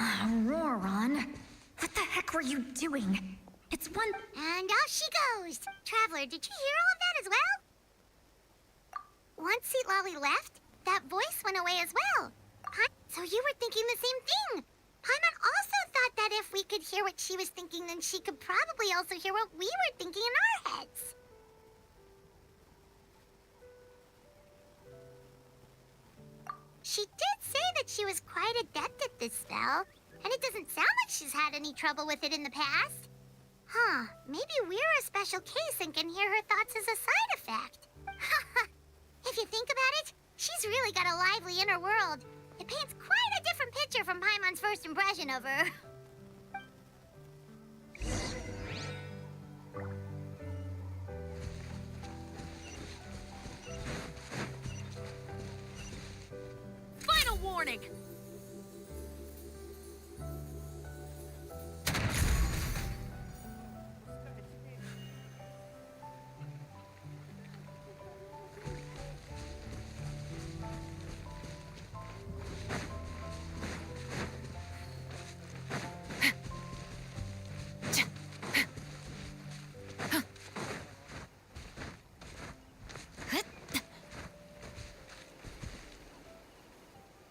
Auroron, what the heck were you doing? It's one... And off she goes! Traveler, did you hear all of that as well? Once Seatlolly left, that voice went away as well. So you were thinking the same thing. Paimon also thought that if we could hear what she was thinking, then she could probably also hear what we were thinking in our heads. She did say that she was quite adept at this spell, and it doesn't sound like she's had any trouble with it in the past. Huh, maybe we're a special case and can hear her thoughts as a side effect. If you think about it, she's really got a lively inner world. It paints quite a different picture from Paimon's first impression of her. Final warning!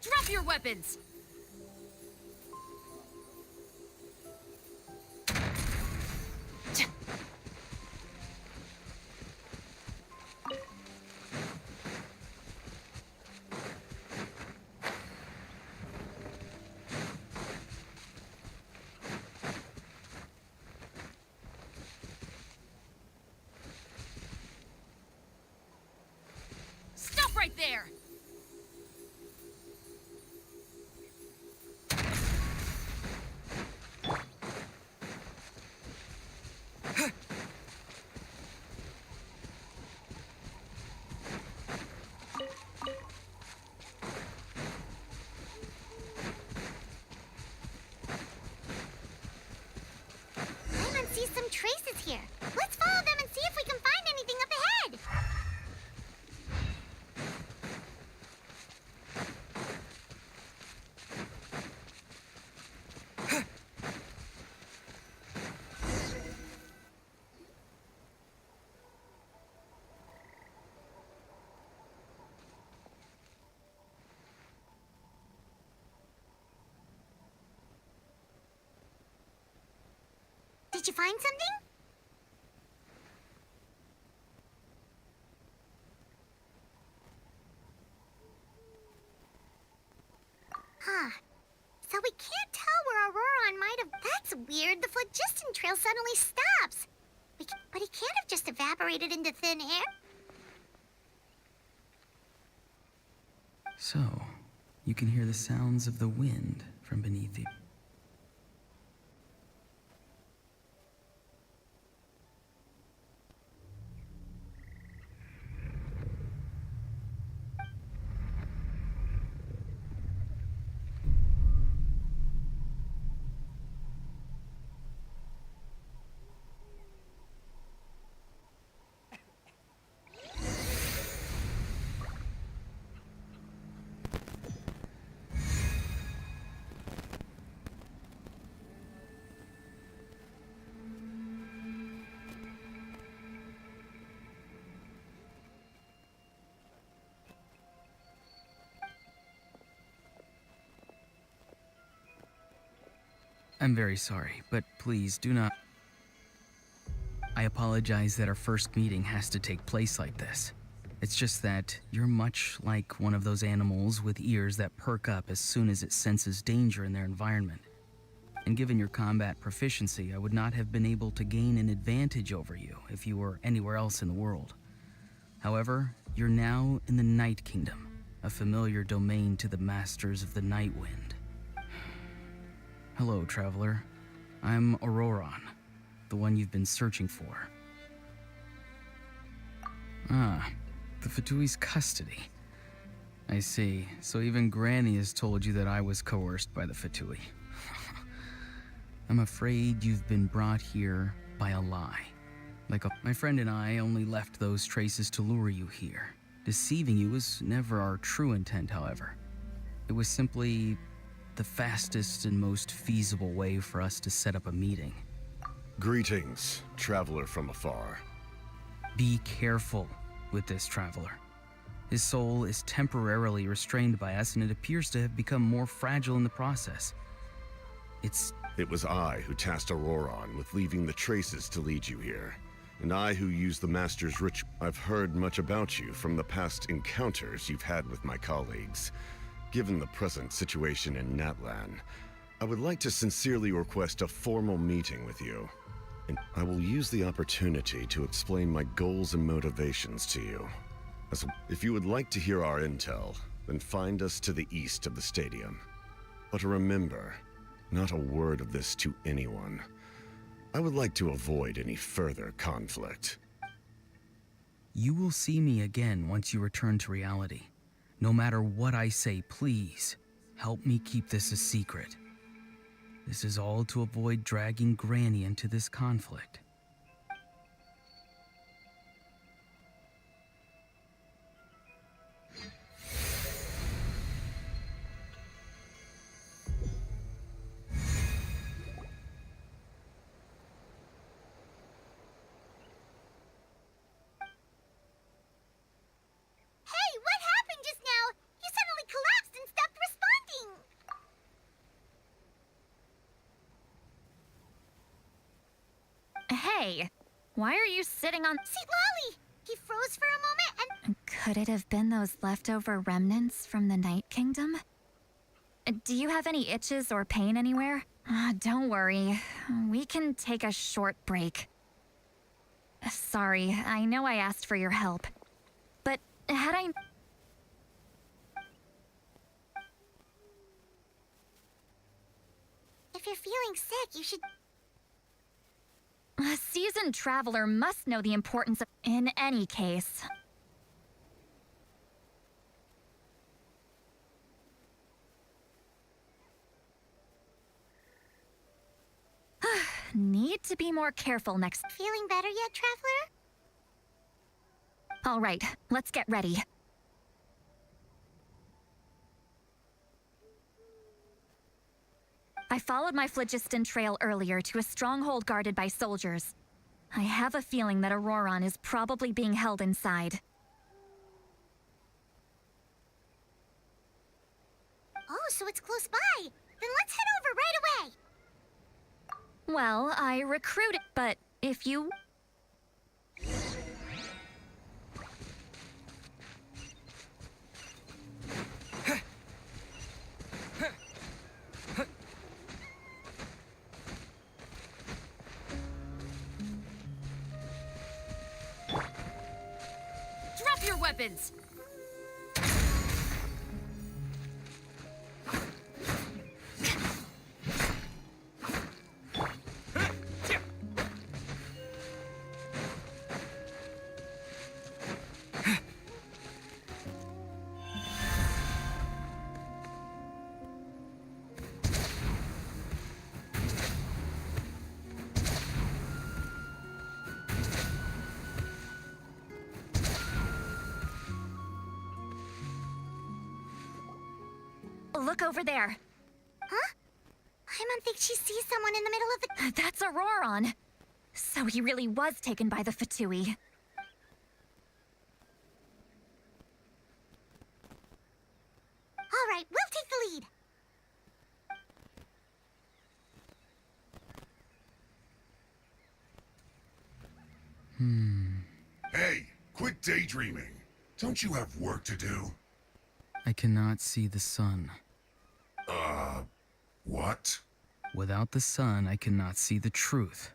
Drop your weapons! Stop right there! Paimon sees some traces here. Let's follow them and see if we can find anything up ahead. Did you find something? Huh. So we can't tell where Auroron might have... That's weird. The phlogiston trail suddenly stops. But he can't have just evaporated into thin air. So, you can hear the sounds of the wind from beneath you. I'm very sorry, but please do not... I apologize that our first meeting has to take place like this. It's just that you're much like one of those animals with ears that perk up as soon as it senses danger in their environment. And given your combat proficiency, I would not have been able to gain an advantage over you if you were anywhere else in the world. However, you're now in the Night Kingdom, a familiar domain to the Masters of the Night Wind. Hello, traveler. I'm Auroron, the one you've been searching for. Ah, the Fatui's custody. I see. So even Granny has told you that I was coerced by the Fatui. I'm afraid you've been brought here by a lie. My friend and I only left those traces to lure you here. Deceiving you was never our true intent, however. It was simply the fastest and most feasible way for us to set up a meeting. Greetings, traveler from afar. Be careful with this traveler. His soul is temporarily restrained by us, and it appears to have become more fragile in the process. It was I who tasked Auroron with leaving the traces to lead you here, and I who used the Master's ritual. I've heard much about you from the past encounters you've had with my colleagues. Given the present situation in Natlan, I would like to sincerely request a formal meeting with you. And I will use the opportunity to explain my goals and motivations to you. If you would like to hear our intel, then find us to the east of the stadium. But remember, not a word of this to anyone. I would like to avoid any further conflict. You will see me again once you return to reality. No matter what I say, please, help me keep this a secret. This is all to avoid dragging Granny into this conflict. Hey, what happened just now? You suddenly collapsed and stopped responding. Hey, why are you sitting on... See, Lolly! He froze for a moment and... Could it have been those leftover remnants from the Night Kingdom? Do you have any itches or pain anywhere? Don't worry. We can take a short break. Sorry, I know I asked for your help. But had I... If you're feeling sick, you should... A seasoned traveler must know the importance of... In any case... Need to be more careful next... Feeling better yet, Traveler? All right, let's get ready. I followed my phlogiston trail earlier to a stronghold guarded by soldiers. I have a feeling that Auroron is probably being held inside. Oh, so it's close by. Then let's head over right away. Well, I recruited, but if you... Drop your weapons! Look over there. Huh? I don't think she sees someone in the middle of the... That's Auroron. So he really was taken by the Fatui. All right, we'll take the lead. Hey, quit daydreaming. Don't you have work to do? I cannot see the sun. What? Without the sun, I cannot see the truth.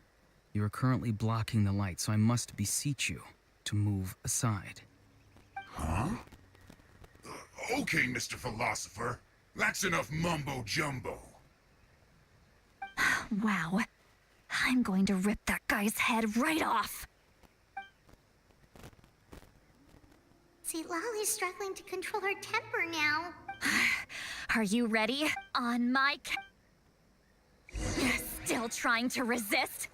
You are currently blocking the light, so I must beseech you to move aside. Huh? Okay, Mr. Philosopher. That's enough mumbo-jumbo. Wow. I'm going to rip that guy's head right off. See, Lolly's struggling to control her temper now. Are you ready? On my Still trying to resist?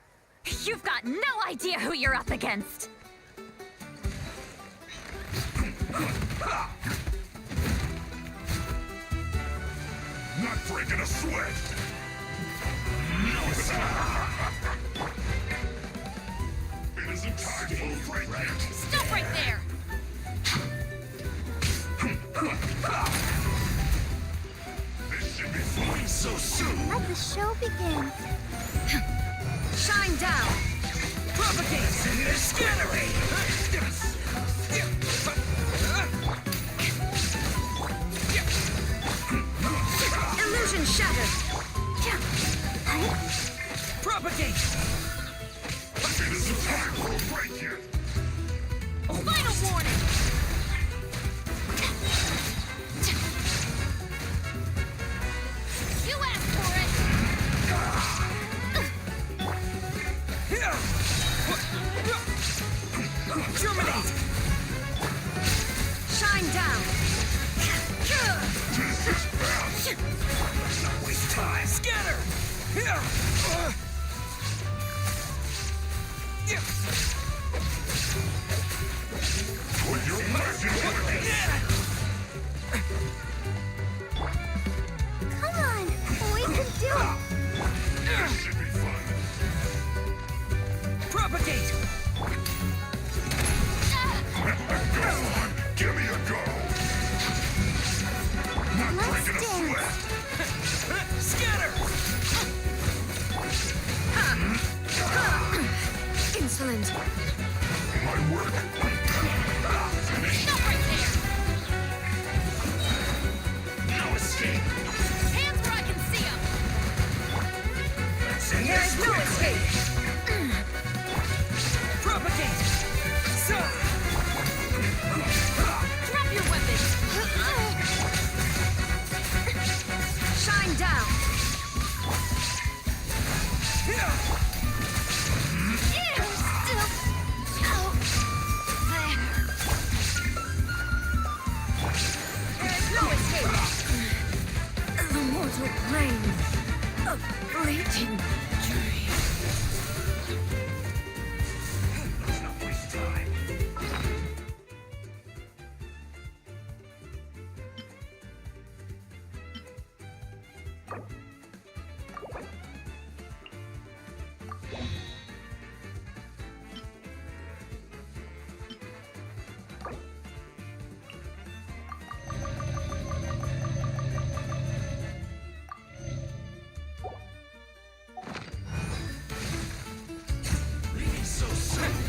You've got no idea who you're up against! Not breaking a sweat! It isn't time for breaking! Stop right there! This should be fine so soon! Let the show begin. Shine down! Propagate! Scattering! Illusion shattered! Propagate! Final warning! You asked for it! Germinate! Shine down! Let's not waste time. Scatter! Put your magic weapon. Come on, we can do it. This should be fun. Propagate! Go on, give me a go. Not breaking a sweat. Scatter! Insolent. My work. Stop right there! No escape. Hands where I can see them! There is no escape! Propagate! Drop your weapons! Shine down. No escape! The mortal plane of fleeting dream. Let's not waste time.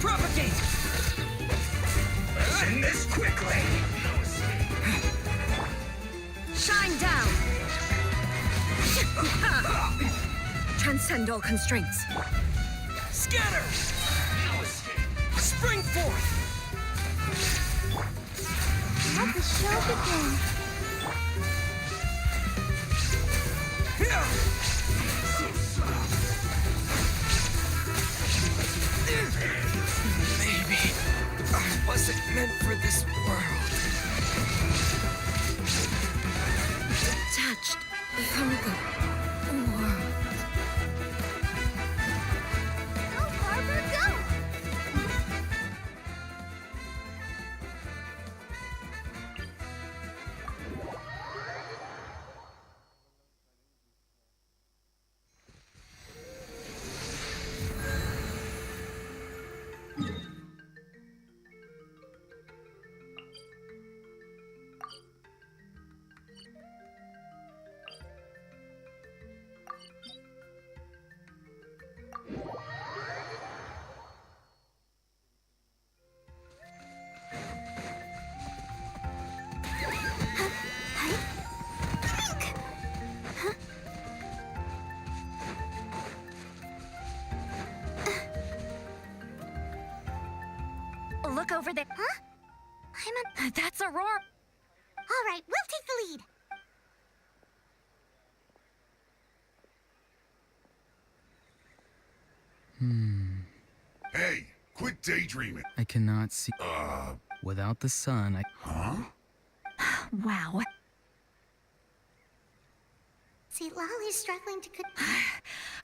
Propagate! Let's end this quickly. No escape. Shine down. Transcend all constraints. Scatter! No escape. Spring forth! Let the show begin. Maybe I wasn't meant for this world. Detached from the world. Go, Barbara, go! Look over there. Huh? That's Aurora. All right, we'll take the lead. Hey, quit daydreaming. I cannot see. Without the sun, Huh? Wow. See, Lolly's struggling to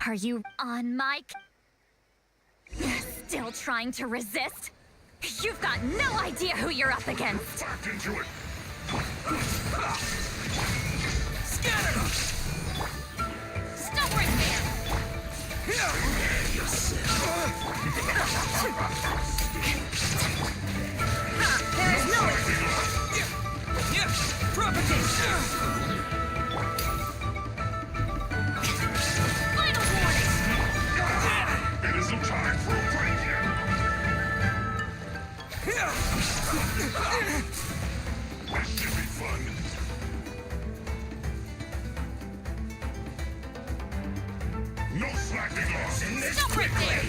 Are you on, Mike? Still trying to resist? You've got no idea who you're up against. Back into it. Scatter! Stop right there! There's no propagate! Final warning! It isn't time for a break yet. This should be fun. No slacking off. Stop right there!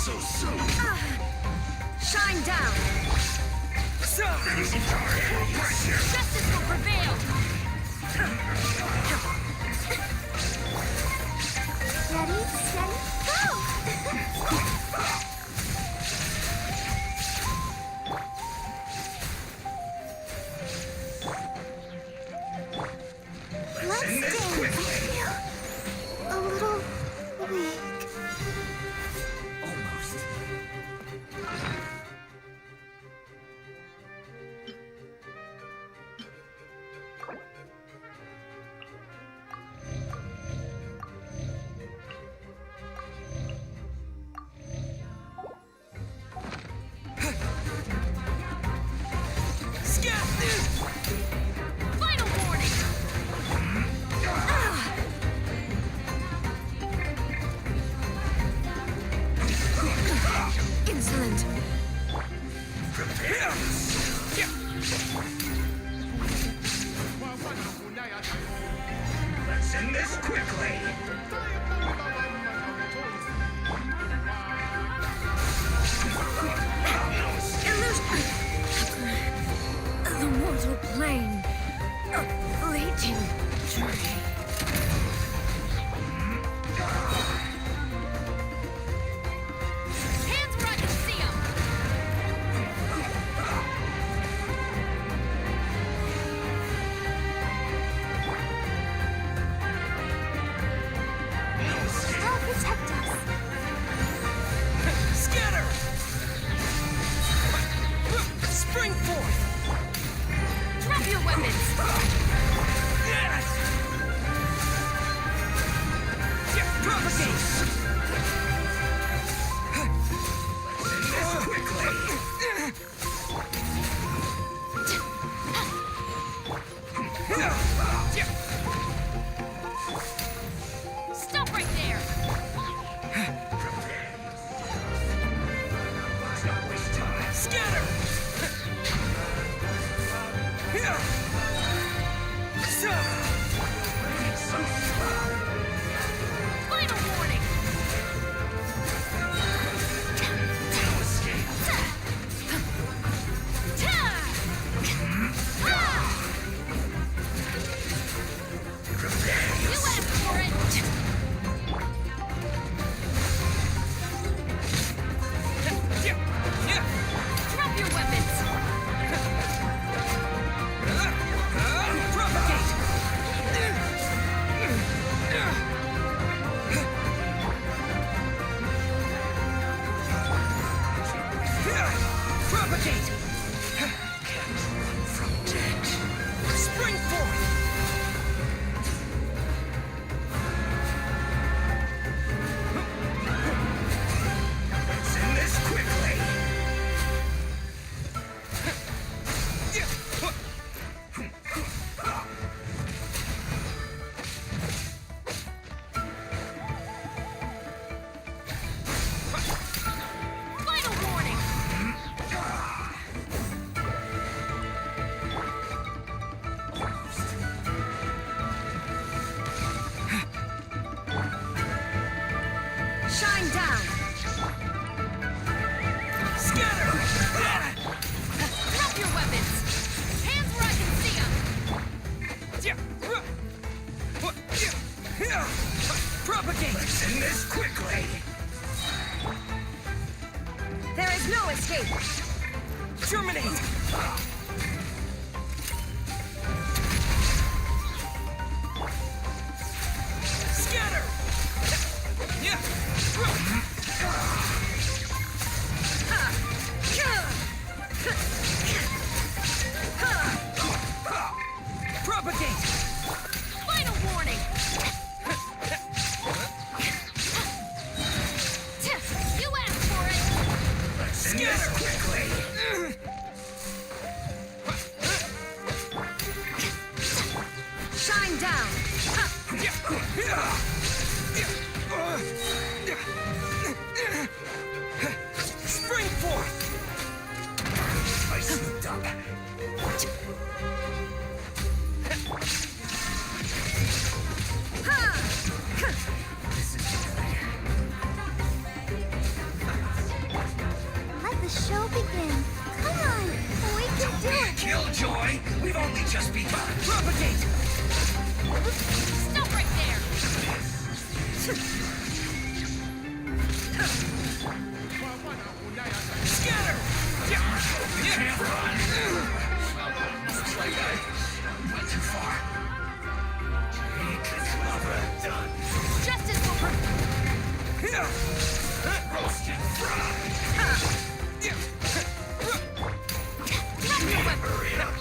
Shine down! Justice will prevail! Ready, steady, go! Let's dance. I feel a little weak. Final warning! Insolent! Let's end this quickly. The mortal plane. A fleeting dream. Hands where I can see 'em! They'll protect us. Scatter! Spring forth! Drop your weapons! Propagate! Stop right there! Scatter! Final warning! You asked for it! Drop your weapons! Propagate! Propagate! Can't run from death. Spring forth! Let's end this quickly. Final warning! Shine down! Scatter! Drop your weapons! Hands where I can see 'em! Propagate! Let's end this quickly. There is no escape! Terminate! Scatter! Propagate! Final warning! You asked for it! Let's end this quickly. Shine down! Spring forth! I slipped up. Ha! This is good. only just begun. Propagate! Stop right there! Scatter! Can't run! Looks like I went too far. Take this lover done. Justice will Roast and fried! Hurry up!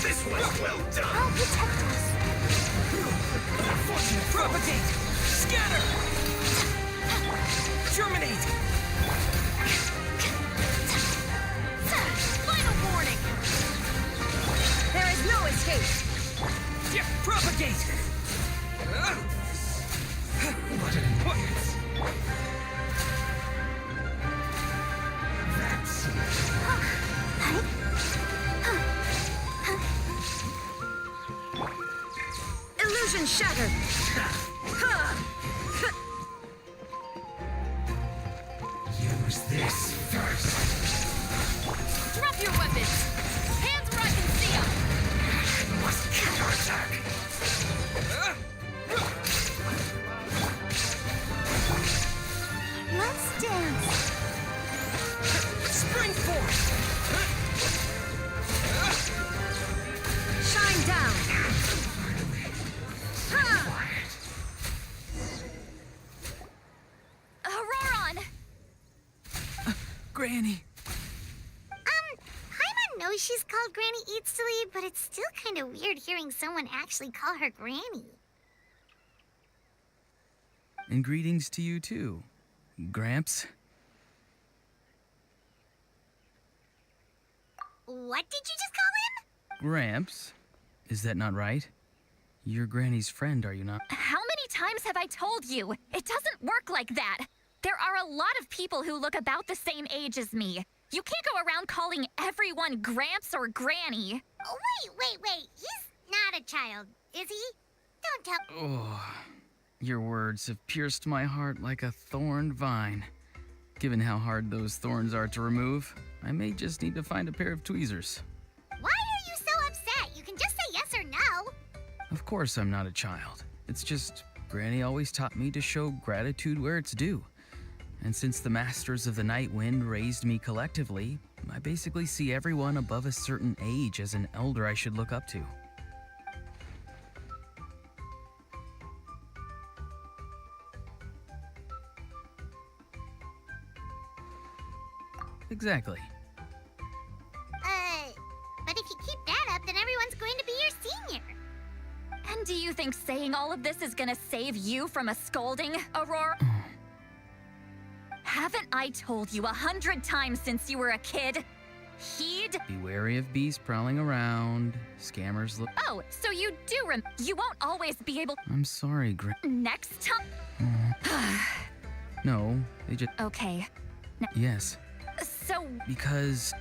This was well done! I'll protect us. Unfortunate! Propagate! Scatter! Terminate! Final warning! There is no escape! Propagate! What an importance! That's Illusion shattered! use this first. Drop your weapons! Hands where I can see them! Must counterattack. Let's dance! Spring force! Shine down! Auroron! Granny. Paimon knows she's called Granny Eatsley, but it's still kind of weird hearing someone actually call her Granny. And greetings to you too, Gramps. What did you just call him? Gramps? Is that not right? You're Granny's friend, are you not? How many times have I told you? It doesn't work like that. There are a lot of people who look about the same age as me. You can't go around calling everyone Gramps or Granny. Oh, wait. He's not a child, is he? Don't tell. Oh, your words have pierced my heart like a thorned vine. Given how hard those thorns are to remove, I may just need to find a pair of tweezers. Why are you so upset? You can just say yes or no. Of course I'm not a child. It's just Granny always taught me to show gratitude where it's due. And since the Masters of the Night Wind raised me collectively, I basically see everyone above a certain age as an elder I should look up to. Exactly. But if you keep that up, then everyone's going to be your senior. And do you think saying all of this is gonna save you from a scolding, Aurora? Haven't I told you 100 times since you were a kid? Heed? Be wary of bees prowling around, scammers look. Oh, so you do you won't always be able. I'm sorry, Next time. No, they just. Okay. Yes. So. Because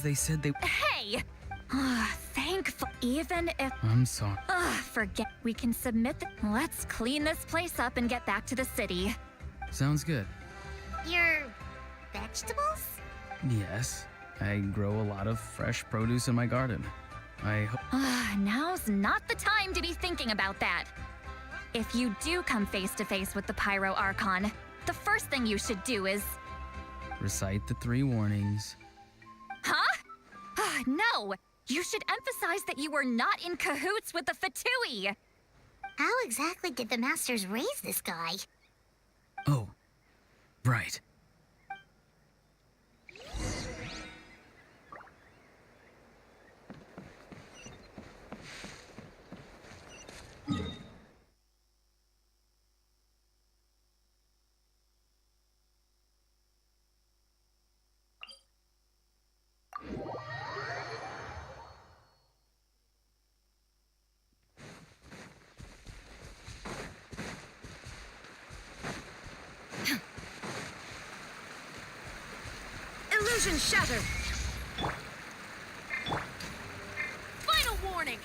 they said they. Hey! Thankful. Even if. I'm sorry. Forget. We can submit Let's clean this place up and get back to the city. Sounds good. Your vegetables? Yes. I grow a lot of fresh produce in my garden. I hope. Now's not the time to be thinking about that. If you do come face to face with the Pyro Archon, the first thing you should do is. Recite the 3 warnings. Huh? No! You should emphasize that you were not in cahoots with the Fatui! How exactly did the Masters raise this guy? Oh, right. Illusion shattered! Final warning!